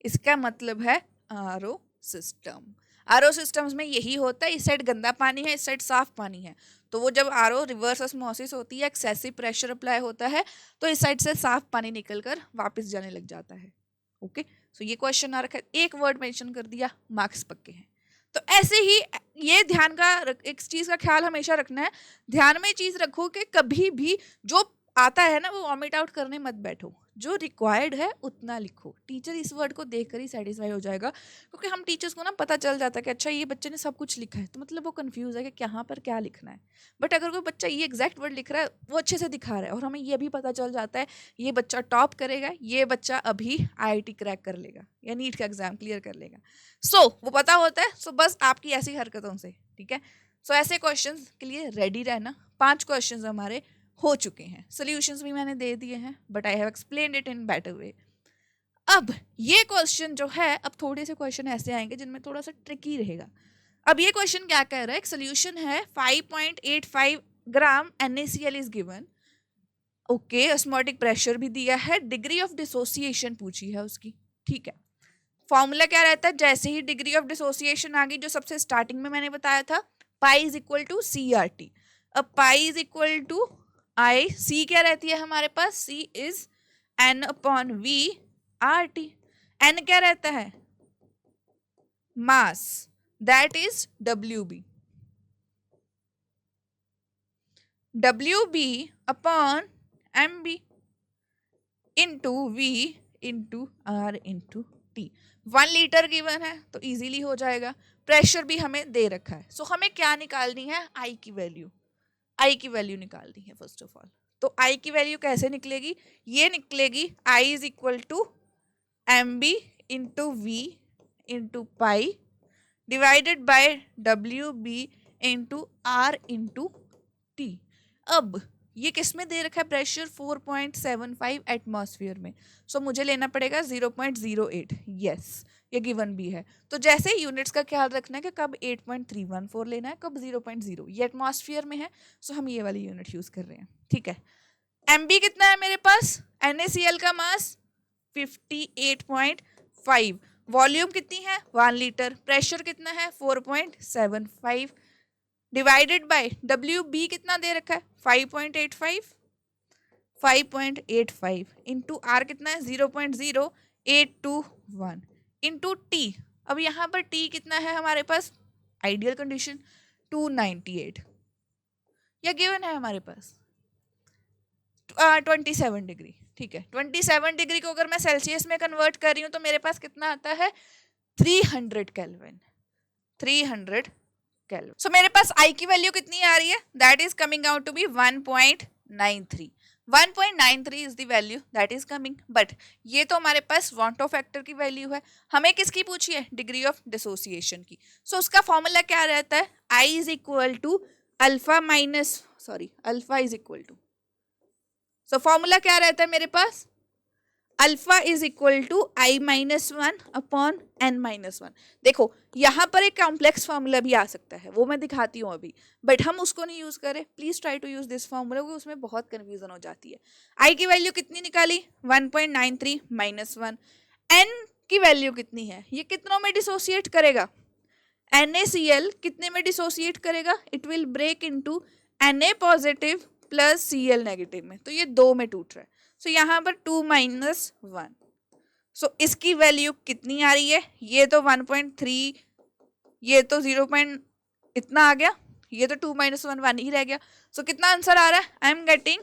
इसका मतलब है आरओ सिस्टम। आरओ सिस्टम्स में यही होता है, इस साइड गंदा पानी है, इस साइड साफ पानी है। तो वो जब आरओ रिवर्स ऑस्मोसिस होती है, एक्सेसिव प्रेशर अप्लाई होता है, तो इस साइड से साफ पानी निकलकर वापस जाने लग जाता है। ओके सो ये क्वेश्चन आ रखा है, एक वर्ड मेंशन कर दिया, मार्क्स पक्के हैं। तो ऐसे ही ये ध्यान का एक चीज का ख्याल हमेशा रखना है। ध्यान में चीज रखो कि कभी भी जो आता है ना वो वॉमिट आउट करने मत बैठो, जो रिक्वायर्ड है उतना लिखो। टीचर इस वर्ड को देखकर ही सेटिस्फाई हो जाएगा, क्योंकि हम टीचर्स को ना पता चल जाता है कि अच्छा ये बच्चे ने सब कुछ लिखा है, तो मतलब वो कंफ्यूज है कि यहाँ पर क्या लिखना है। बट अगर कोई बच्चा ये एग्जैक्ट वर्ड लिख रहा है, वो अच्छे से दिखा रहा है, और हमें ये भी पता चल जाता है ये बच्चा टॉप करेगा, ये बच्चा अभी IIT क्रैक कर लेगा या नीट का एग्जाम क्लियर कर लेगा। सो वो पता होता है। सो बस आपकी ऐसी हरकतों से, ठीक है। सो ऐसे क्वेश्चन के लिए रेडी रहना। 5 क्वेश्चन हमारे हो चुके हैं, सॉल्यूशंस भी मैंने दे दिए हैं, but I have explained it in better way. अब ये क्वेश्चन जो है, अब थोड़े से क्वेश्चन ऐसे आएंगे जिनमें थोड़ा सा ट्रिकी रहेगा। अब ये क्वेश्चन क्या कह रहा है? एक सोल्यूशन है 5.85 ग्राम NaCl is given. Okay, osmotic pressure भी दिया है, डिग्री ऑफ डिसोसिएशन पूछी है उसकी, ठीक है। फॉर्मूला क्या रहता है? जैसे ही डिग्री ऑफ डिसोसिएशन आ गई, जो सबसे स्टार्टिंग में मैंने बताया था, pi is equal to CRT। अब pi is equal to i, C क्या रहती है हमारे पास? C is N upon V RT। N क्या रहता है? Mass, that is WB। WB upon MB into V into R into T। 1 litre given है तो इजीली हो जाएगा। प्रेशर भी हमें दे रखा है। सो हमें क्या निकालनी है? I की वैल्यू। I की वैल्यू निकालनी है फर्स्ट ऑफ ऑल। तो I की वैल्यू कैसे निकलेगी? ये निकलेगी I is equal to MB into V into pi divided by WB into R into T। अब ये किस में दे रखा है प्रेशर? 4.75 एटमॉस्फेयर में। सो मुझे लेना पड़ेगा 0.08। यस, ये गिवन भी है। तो जैसे यूनिट्स का ख्याल रखना है कि कब 8.314 लेना है, कब 0.0। ये एटमॉस्फेयर में है, सो हम ये वाली यूनिट यूज कर रहे हैं। ठीक है। MB कितना है मेरे पास? NaCl का मास 58.5। वॉल्यूम कितनी है? 1 लीटर। प्रेशर कितना है? 4.75 डिवाइडेड बाय WB कितना दे रखा है? 5.85 इंटू R कितना है? 0.0821 इंटू T। अब यहाँ पर T कितना है हमारे पास? Ideal condition 298। या गिवन है हमारे पास 27 डिग्री। ठीक है, 27 डिग्री को अगर मैं सेल्सियस में कन्वर्ट कर रही हूँ तो मेरे पास कितना आता है? 300 केल्विन। 300 केल्विन। सो मेरे पास I की वैल्यू कितनी आ रही है? That is coming out to be 1.93। 1.93 is the value that is coming. But ये तो हमारे पास वांट ऑफ फैक्टर की वैल्यू है। हमें किसकी पूछी है? डिग्री ऑफ डिसोसिएशन की। सो उसका फॉर्मूला क्या रहता है? I is equal to alpha is equal to, so formula क्या रहता है मेरे पास? Alpha is equal to I-1 upon N-1। देखो यहाँ पर एक कॉम्प्लेक्स फार्मूला भी आ सकता है, वो मैं दिखाती हूँ अभी, बट हम उसको नहीं यूज करें। Please try to use this formula, क्योंकि उसमें बहुत कंफ्यूजन हो जाती है। I की वैल्यू कितनी निकाली? 1.93 -1। N की वैल्यू कितनी है? ये कितनों में डिसोसिएट करेगा? NaCl कितने में डिसोसिएट करेगा? It will break into Na positive plus Cl negative में। तो ये 2 में टूट रहा है। सो यहाँ पर 2 - 1। सो इसकी वैल्यू कितनी आ रही है? ये तो 1.3, ये तो 0. इतना आ गया, ये तो 2 - 1 1 ही रह गया। सो कितना आंसर आ रहा है? आई एम गेटिंग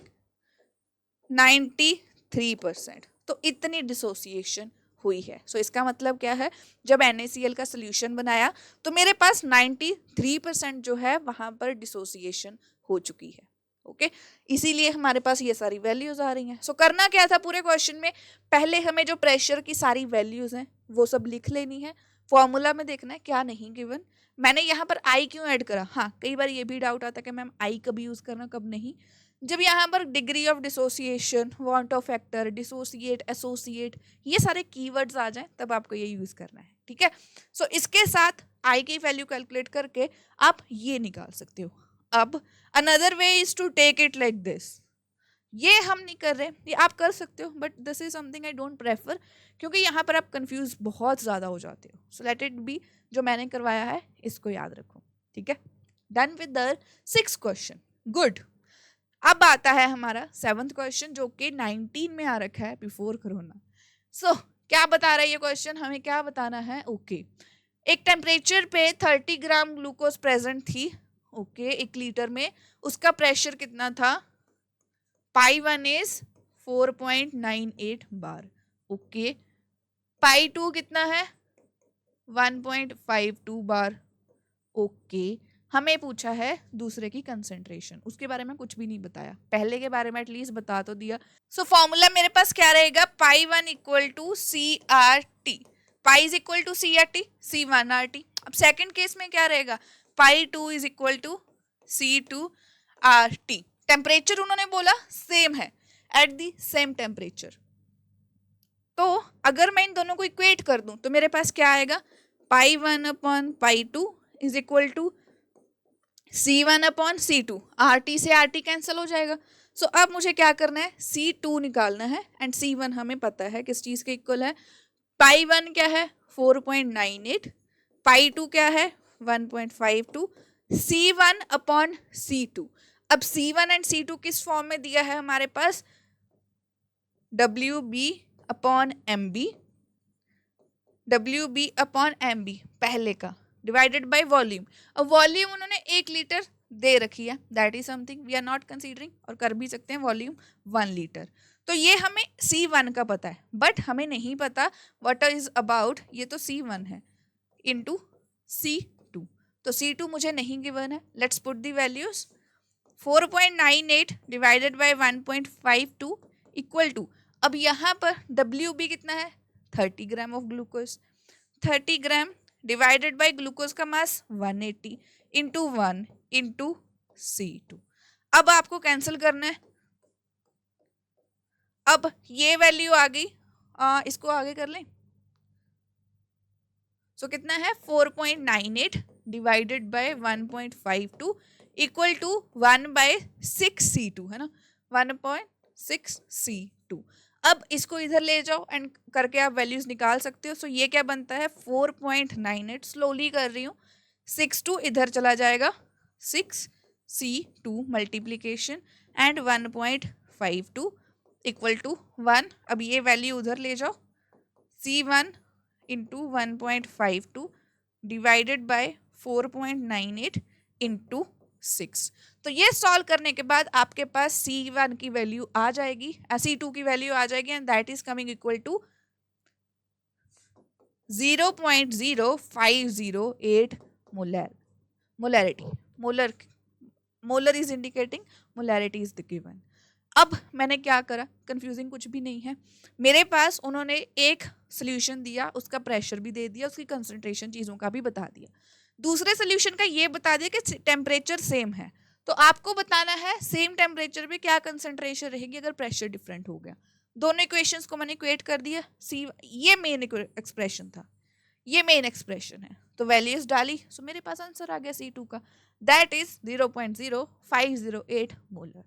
93%। तो इतनी डिसोसिएशन हुई है। सो इसका मतलब क्या है? जब NaCl का सोल्यूशन बनाया तो मेरे पास 93% जो है वहां पर डिसोसिएशन हो चुकी है। ओके, इसीलिए हमारे पास ये सारी वैल्यूज आ रही हैं। सो करना क्या था पूरे क्वेश्चन में? पहले हमें जो प्रेशर की सारी वैल्यूज हैं वो सब लिख लेनी है। फॉर्मूला में देखना है क्या नहीं गिवन। मैंने यहाँ पर I क्यों ऐड करा? हाँ, कई बार ये भी डाउट आता है कि मैम I कब यूज करना कब नहीं। जब यहाँ पर degree of dissociation, want Hoff factor, dissociate, associate, ये सारे कीवर्ड्स आ जाएं तब आपको ये यूज करना है। ठीक है। सो इसके साथ I की वैल्यू कैलकुलेट करके आप ये निकाल सकते हो। अब another way is to take it like this. ये हम नहीं कर रहे, ये आप कर सकते हो, but this is something I don't prefer, क्योंकि यहाँ पर आप कंफ्यूज बहुत ज़्यादा हो जाते हो। सो लेट इट बी, जो मैंने करवाया है इसको याद रखो। ठीक है, done with the 6th question. Good. अब आता है हमारा 7th क्वेश्चन, जो कि 19 में आ रखा है बिफोर कोरोना। सो क्या बता रहा है ये क्वेश्चन? हमें क्या बताना है? ओके, एक टेम्परेचर पे 30 ग्राम ग्लूकोज प्रेजेंट थी। ओके, 1 लीटर में। उसका प्रेशर कितना था? π1 इज 4.98 बार। ओके, π2 कितना है? 1.52 बार। ओके, हमें पूछा है दूसरे की कंसेंट्रेशन, उसके बारे में कुछ भी नहीं बताया। पहले के बारे में एटलीस्ट बता तो दिया। सो फॉर्मूला मेरे पास क्या रहेगा? π1 equal to CRT। Pi is equal to CRT, C1RT। अब सेकंड केस में क्या रहेगा? π2 is equal to C2RT। Temperature उन्होंने बोला सेम है, एट दी सेम टेम्परेचर। तो अगर मैं इन दोनों को इक्वेट कर दूं तो मेरे पास क्या आएगा? π1 upon π2 is equal to C1 upon C2। RT से RT कैंसिल हो जाएगा। सो अब मुझे क्या करना है? C2 निकालना है, एंड C1 हमें पता है किस चीज के इक्वल है। π1 क्या है? 4.98। π2 क्या है? 1.52। C1 upon C2। अब C1 एंड C2 किस फॉर्म में दिया है हमारे पास? WB upon MB, WB upon MB पहले का डिवाइडेड बाय वॉल्यूम। अब वॉल्यूम उन्होंने 1 लीटर दे रखी है, that is something we are not considering, और कर भी सकते हैं वॉल्यूम 1 लीटर। तो ये हमें C1 का पता है, बट हमें नहीं पता व्हाट इज अबाउट, ये तो C1 है इनटू C2, तो C2 मुझे नहीं गिवन है। Let's put the values. 4.98 divided by 1.52 equal to, अब यहाँ पर WB कितना है 30 gram of glucose, 30 gram divided by glucose का मास 180 इंटू 1 इंटू C2। अब आपको कैंसिल करना है। अब ये वैल्यू आ गई, इसको आगे कर लें। सो कितना है 4.98 divided by 1.52 equal to 1/6 C2 है ना, 1.6 C2। अब इसको इधर ले जाओ एंड करके आप वैल्यूज निकाल सकते हो। सो ये क्या बनता है 4.98, स्लोली कर रही हूँ, 6 इधर चला जाएगा, 6 C2 multiplication and 1.52 equal to 1। अब ये वैल्यू उधर ले जाओ, C1 into 1.52 divided by 4.98 into 6। तो ये सॉल्व करने के बाद आपके पास C1 की वैल्यू आ जाएगी, C2 की वैल्यू आ जाएगी, and that is coming equal to 0.0508 molarity. Molar is indicating, molarity is the given. अब मैंने क्या करा, कंफ्यूजिंग कुछ भी नहीं है। मेरे पास उन्होंने एक सोल्यूशन दिया, उसका प्रेशर भी दे दिया, उसकी कंसंट्रेशन चीज़ों का भी बता दिया। दूसरे सोल्यूशन का ये बता दिया कि टेम्परेचर सेम है, तो आपको बताना है सेम टेम्परेचर पे क्या कंसंट्रेशन रहेगी अगर प्रेशर डिफरेंट हो गया। दोनों इक्वेशंस को मैंने इक्वेट कर दिया। ये मेन एक्सप्रेशन था, ये मेन एक्सप्रेशन है, तो वैल्यूज डाली, सो मेरे पास आंसर आ गया C2 का, दैट इज 0.0508 मोलर।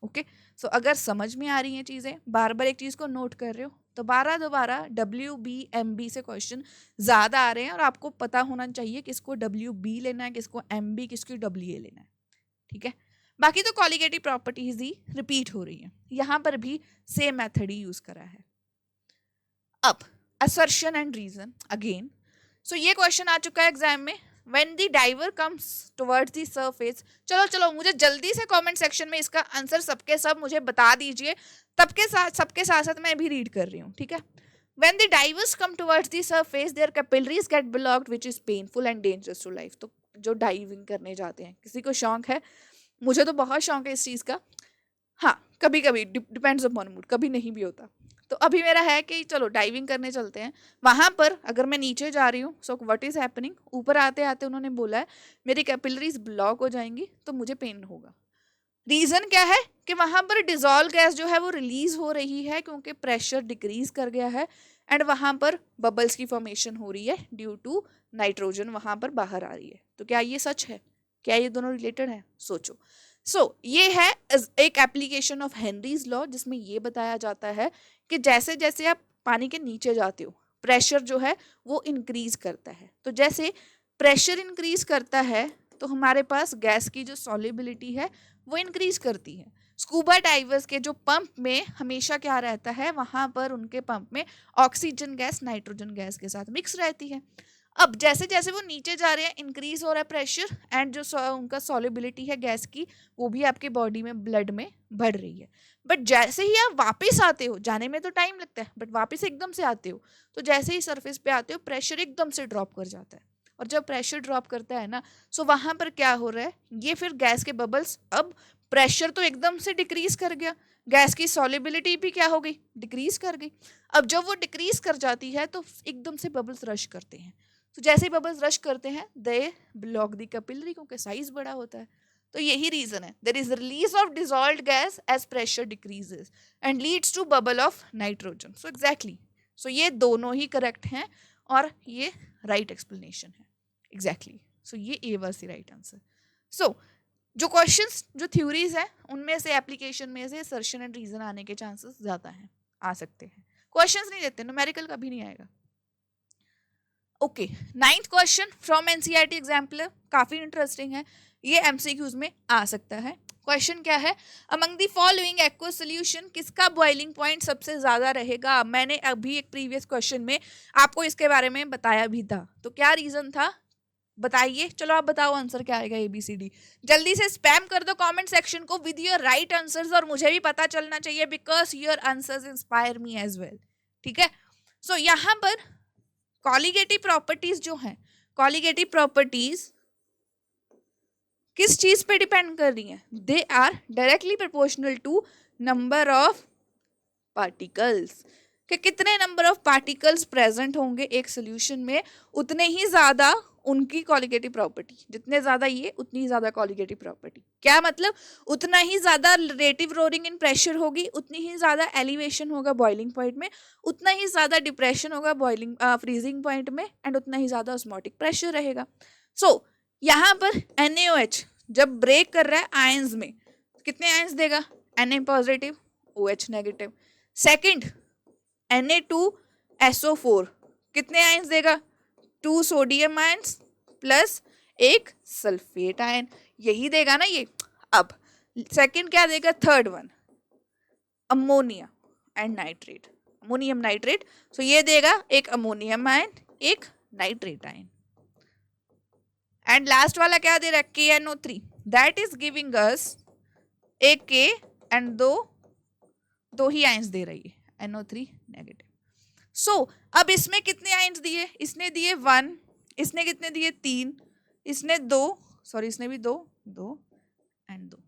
ओके, सो अगर समझ में आ रही हैं चीज़ें, बार बार एक चीज़ को नोट कर रहे हो, तो दोबारा WB MB से क्वेश्चन ज़्यादा आ रहे हैं, और आपको पता होना चाहिए किसको WB लेना है, किसको MB, किसको WA लेना है। ठीक है, बाकी तो कॉलिगेटिव प्रॉपर्टीज ही रिपीट हो रही हैं, यहाँ पर भी सेम मेथड ही यूज करा है। अब असर्शन एंड रीजन अगेन, सो ये क्वेश्चन आ चुका है एग्जाम में, when the diver comes towards the surface। चलो मुझे जल्दी से कमेंट सेक्शन में इसका आंसर सबके सब मुझे बता दीजिए, सबके साथ साथ मैं भी रीड कर रही हूँ, ठीक है। when the divers come towards the surface their capillaries get blocked which is painful and dangerous to life। तो जो डाइविंग करने जाते हैं, किसी को शौक है, मुझे तो बहुत शौक है इस चीज़ का, हाँ कभी कभी डिपेंड्स अपॉन मूड, कभी नहीं भी होता। तो अभी मेरा है कि चलो डाइविंग करने चलते हैं, वहाँ पर अगर मैं नीचे जा रही हूँ, सो व्हाट इज़ हैपनिंग, ऊपर आते आते उन्होंने बोला है मेरी कैपिलरीज ब्लॉक हो जाएंगी तो मुझे पेन होगा। रीज़न क्या है कि वहाँ पर डिजॉल्व गैस जो है वो रिलीज हो रही है क्योंकि प्रेशर डिक्रीज कर गया है, एंड वहाँ पर बबल्स की फॉर्मेशन हो रही है ड्यू टू नाइट्रोजन वहाँ पर बाहर आ रही है। तो क्या ये सच है, क्या ये दोनों रिलेटेड है, सोचो। ये है एक एप्लीकेशन ऑफ हेनरीज लॉ, जिसमें ये बताया जाता है कि जैसे जैसे आप पानी के नीचे जाते हो प्रेशर जो है वो इंक्रीज करता है। तो जैसे प्रेशर इंक्रीज करता है तो हमारे पास गैस की जो सॉल्युबिलिटी है वो इंक्रीज करती है। स्कूबा डाइवर्स के जो पंप में हमेशा क्या रहता है, वहाँ पर उनके पंप में ऑक्सीजन गैस नाइट्रोजन गैस के साथ मिक्स रहती है। अब जैसे जैसे वो नीचे जा रहे हैं इंक्रीज हो रहा है प्रेशर, एंड जो उनका सॉल्युबिलिटी है गैस की वो भी आपके बॉडी में ब्लड में बढ़ रही है। बट जैसे ही आप वापस आते हो, जाने में तो टाइम लगता है बट वापस एकदम से आते हो, तो जैसे ही सरफेस पे आते हो प्रेशर एकदम से ड्रॉप कर जाता है। और जब प्रेशर ड्रॉप करता है ना, सो वहाँ पर क्या हो रहा है, ये फिर गैस के बबल्स, अब प्रेशर तो एकदम से डिक्रीज कर गया, गैस की सॉल्युबिलिटी भी क्या हो गई, डिक्रीज कर गई। अब जब वो डिक्रीज कर जाती है तो एकदम से बबल्स रश करते हैं। तो जैसे ही बबल्स रश करते हैं दे ब्लॉक द कैपिलरी, क्योंकि साइज बड़ा होता है। तो यही रीजन है, there is release of dissolved gas as pressure decreases and leads to bubble of nitrogen. So exactly, so ये दोनों ही करेक्ट हैं और ये राइट एक्सप्लेनेशन है एग्जैक्टली। सो ये A was the right answer. So जो क्वेश्चंस जो थ्योरीज है उनमें से एप्लीकेशन में से असर्शन एंड रीजन आने के चांसेस ज्यादा हैं, आ सकते हैं। क्वेश्चंस नहीं देते, न्यूमेरिकल कभी नहीं आएगा। Okay, 9th question from NCERT exemplar, काफी इंटरेस्टिंग है। ये एमसीक्यूज में आ सकता है। क्वेश्चन क्या है, among the following aqueous solution किसका बॉइलिंग पॉइंट सबसे ज्यादा रहेगा। मैंने अभी एक प्रीवियस क्वेश्चन में आपको इसके बारे में बताया भी था, तो क्या रीजन था बताइए। चलो आप बताओ आंसर क्या आएगा ABCD। जल्दी से स्पैम कर दो कमेंट सेक्शन को विद योर राइट आंसर्स, और मुझे भी पता चलना चाहिए because your answers inspire me as well. ठीक है, सो यहाँ पर कॉलिगेटिव प्रॉपर्टीज जो है, कॉलिगेटिव प्रॉपर्टीज किस चीज पे डिपेंड कर रही हैं, they are directly proportional to number of particles, कि कितने नंबर ऑफ पार्टिकल्स प्रेजेंट होंगे एक सोल्यूशन में, उतने ही ज्यादा उनकी कॉलिगेटिव प्रॉपर्टी, जितने ज्यादा ये उतनी ज्यादा कॉलिगेटिव प्रॉपर्टी। क्या मतलब, उतना ही ज्यादा रिलेटिव रोरिंग इन प्रेशर होगी, उतनी ही ज्यादा एलिवेशन होगा बॉइलिंग पॉइंट में, उतना ही ज्यादा डिप्रेशन होगा बॉइलिंग फ्रीजिंग पॉइंट में, एंड उतना ही ज्यादा ऑस्मोटिक प्रेशर रहेगा। सो यहाँ पर NaOH जब ब्रेक कर रहा है आयंस में, कितने आयंस देगा, Na positive OH negative. Second Na2SO4 कितने आयंस देगा, 2 सोडियम आयंस प्लस एक सल्फेट आयन, यही देगा ना ये। अब सेकंड क्या देगा, third one ammonia and nitrate, ammonium nitrate, so ये देगा एक अमोनियम आयन एक नाइट्रेट आयन। एंड लास्ट वाला क्या दे रहा है, KNO3, that is giving us एक K एंड दो ही आयंस दे रही है, NO3 नेगेटिव। सो अब इसमें कितने आयंस दिए, इसने दिए 1, इसने कितने दिए 3, इसने 2, सॉरी इसने भी 2 एंड 2।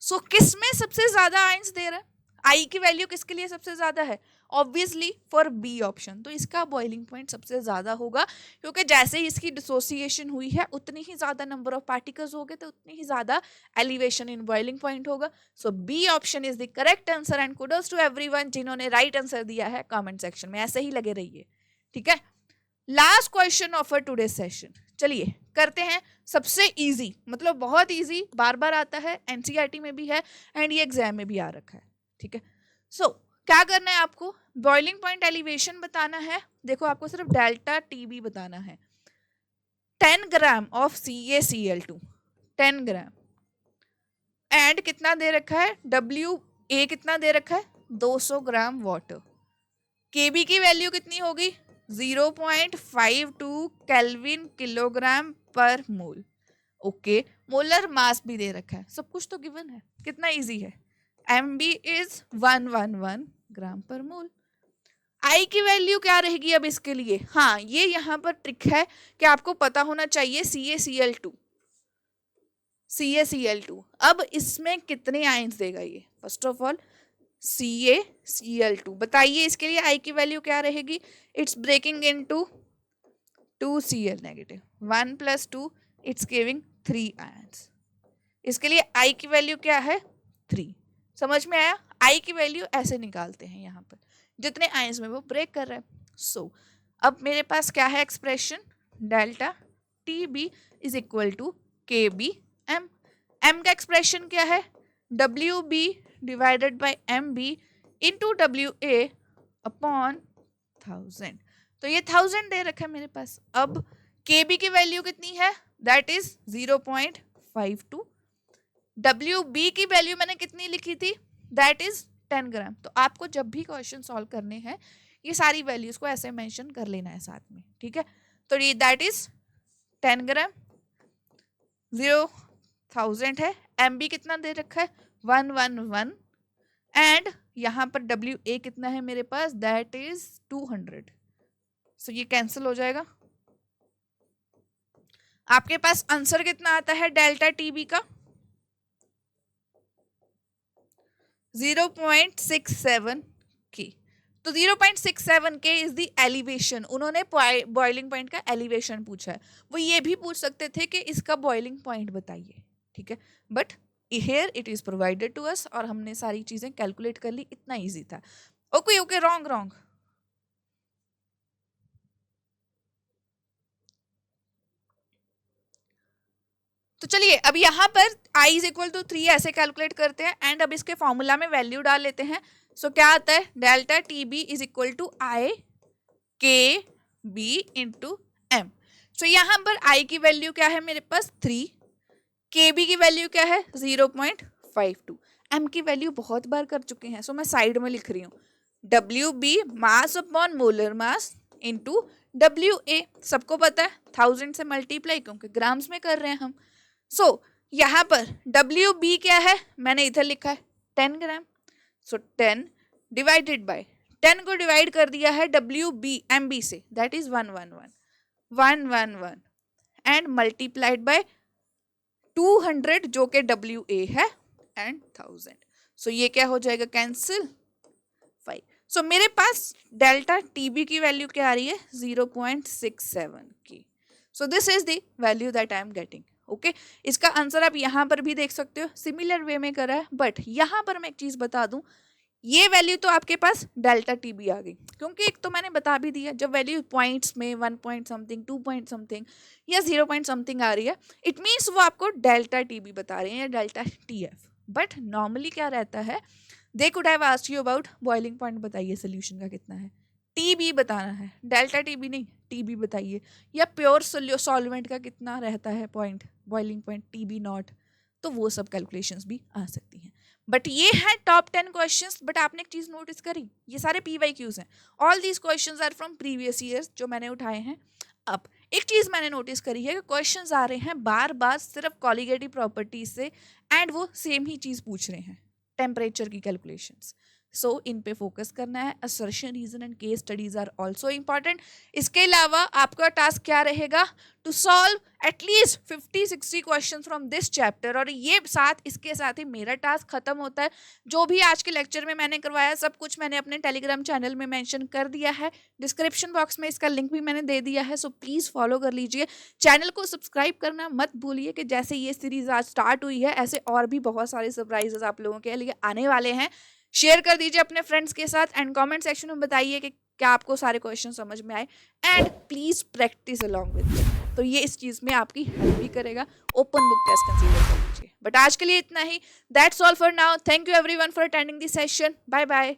सो किस में सबसे ज्यादा आयंस दे रहा है, आई की वैल्यू किसके लिए सबसे ज्यादा है, ऑब्वियसली फॉर बी ऑप्शन, तो इसका बॉइलिंग पॉइंट सबसे ज्यादा होगा, क्योंकि जैसे ही इसकी डिसोसिएशन हुई है उतनी ही ज्यादा नंबर ऑफ पार्टिकल्स हो गए, तो उतनी ही ज्यादा एलिवेशन इन बॉइलिंग पॉइंट होगा। So B option is the correct answer, and kudos to everyone जिन्होंने राइट आंसर दिया है कमेंट सेक्शन में, ऐसे ही लगे रहिए। ठीक है, last question of today session, चलिए करते हैं सबसे इजी, मतलब बहुत इजी, बार बार आता है, NCERT में भी है एंड ये एग्जाम में भी आ रखा है। ठीक है, सो क्या करना है आपको, बॉइलिंग पॉइंट एलिवेशन बताना है। देखो आपको सिर्फ डेल्टा TB बताना है। 10 gram of CaCl2, 10 gram, and कितना दे रखा है, WA कितना दे रखा है, 200 ग्राम वाटर। KB की वैल्यू कितनी होगी, 0.52 केल्विन किलोग्राम पर मोल। ओके, मोलर मास भी दे रखा है, सब कुछ तो गिवन है, कितना इजी है। MB इज 111 ग्राम पर मोल। आई की वैल्यू क्या रहेगी अब इसके लिए, हाँ ये यहाँ पर ट्रिक है कि आपको पता होना चाहिए CaCl2। अब इसमें कितने आयंस देगा ये, फर्स्ट ऑफ ऑल CaCl2 बताइए, इसके लिए आई की वैल्यू क्या रहेगी, it's breaking into 2Cl negative, 1 + 2 it's giving 3 ions. इसके लिए आई की वैल्यू क्या है, 3। समझ में आया, आई की वैल्यू ऐसे निकालते हैं यहाँ पर, जितने आयंस में वो ब्रेक कर रहा है। सो अब मेरे पास क्या है expression, delta TB is equal to KBM। M का एक्सप्रेशन क्या है, WB divided by MB into WA upon 1000, तो ये 1000 दे रखा है मेरे पास। अब KB की वैल्यू कितनी है, दैट इज 0.52। WB की वैल्यू मैंने कितनी लिखी थी, दैट इज 10 ग्राम। तो आपको जब भी क्वेश्चन सॉल्व करने हैं ये सारी वैल्यूज को ऐसे मेंशन कर लेना है साथ में। ठीक है, तो ये दैट इज 10 ग्राम, 0,000 है, MB कितना दे रखा है 111, एंड यहाँ पर WA कितना है मेरे पास, दैट इज 200। सो ये कैंसिल हो जाएगा, आपके पास आंसर कितना आता है डेल्टा TB का, 0.67 K। तो 0.67 K इज द एलिवेशन, उन्होंने बॉइलिंग पॉइंट का एलिवेशन पूछा है। वो ये भी पूछ सकते थे कि इसका बॉइलिंग पॉइंट बताइए, ठीक है, but here it is provided to us और हमने सारी चीजें कैलकुलेट कर ली, इतना इजी था। Okay okay, wrong. तो चलिए अब यहाँ पर I इज इक्वल टू 3 ऐसे कैलकुलेट करते हैं, एंड अब इसके फॉर्मूला में वैल्यू डाल लेते हैं। सो क्या आता है, delta TB is equal to I KB into M। So यहाँ पर I की वैल्यू क्या है मेरे पास 3, KB की वैल्यू क्या है 0.52, M की वैल्यू बहुत बार कर चुके हैं, सो मैं साइड में लिख रही हूँ WB मास upon molar mass into WA, सबको पता है 1000 से मल्टीप्लाई क्योंकि ग्राम्स में कर रहे हैं हम। सो यहाँ पर WB क्या है, मैंने इधर लिखा है 10 ग्राम, सो 10 डिवाइडेड बाय 10 को डिवाइड कर दिया है WB MB से, that is 111 and multiplied by 200 जो कि WA है एंड 1000, सो ये क्या हो जाएगा कैंसिल 5। सो मेरे पास डेल्टा TB की वैल्यू क्या आ रही है 0.67 की। सो this is the value that I am getting. Okay, इसका आंसर आप यहाँ पर भी देख सकते हो, सिमिलर वे में करा है, बट यहाँ पर मैं एक चीज बता दूं, ये वैल्यू तो आपके पास डेल्टा TB आ गई, क्योंकि एक तो मैंने बता भी दिया, जब वैल्यू पॉइंट्स में 1 पॉइंट समथिंग 2 पॉइंट समथिंग या 0 पॉइंट समथिंग आ रही है, इट मीन्स वो आपको डेल्टा TB बता रहे हैं या डेल्टा TF। बट नॉर्मली क्या रहता है, they could have asked you about boiling point बताइए सोल्यूशन का कितना है, TB बताना है, डेल्टा TB नहीं TB बताइए, या प्योर सॉल्वेंट का कितना रहता है point, boiling point TB not, तो वो सब कैलकुलेशंस भी आ सकती हैं। बट ये है टॉप 10 क्वेश्चंस। बट आपने एक चीज नोटिस करी, ये सारे PYQs हैं, all these questions are from previous years जो मैंने उठाए हैं। अब एक चीज मैंने नोटिस करी है कि क्वेश्चंस आ रहे हैं बार बार सिर्फ कॉलिगेटिव प्रॉपर्टीज से, एंड वो सेम ही चीज पूछ रहे हैं, टेम्परेचर की कैलकुलेशंस। सो इन पे फोकस करना है। Assertion, reason and case studies are also important. इसके अलावा आपका टास्क क्या रहेगा, to solve at least 50-60 question from this chapter, और ये इसके साथ ही मेरा टास्क खत्म होता है। जो भी आज के लेक्चर में मैंने करवाया सब कुछ मैंने अपने टेलीग्राम चैनल में मेंशन कर दिया है, डिस्क्रिप्शन बॉक्स में इसका लिंक भी मैंने दे दिया है, सो प्लीज़ फॉलो कर लीजिए। चैनल को सब्सक्राइब करना मत भूलिए कि जैसे ये सीरीज आज स्टार्ट हुई है ऐसे और भी बहुत सारे सरप्राइजेस आप लोगों के लिए आने वाले हैं। शेयर कर दीजिए अपने फ्रेंड्स के साथ, एंड कमेंट सेक्शन में बताइए कि क्या आपको सारे क्वेश्चन समझ में आए, and please practice along with me, तो ये इस चीज में आपकी हेल्प भी करेगा। ओपन बुक टेस्ट कंसीडर कर लीजिए। बट आज के लिए इतना ही, that's all for now. Thank you everyone for attending this session. Bye bye.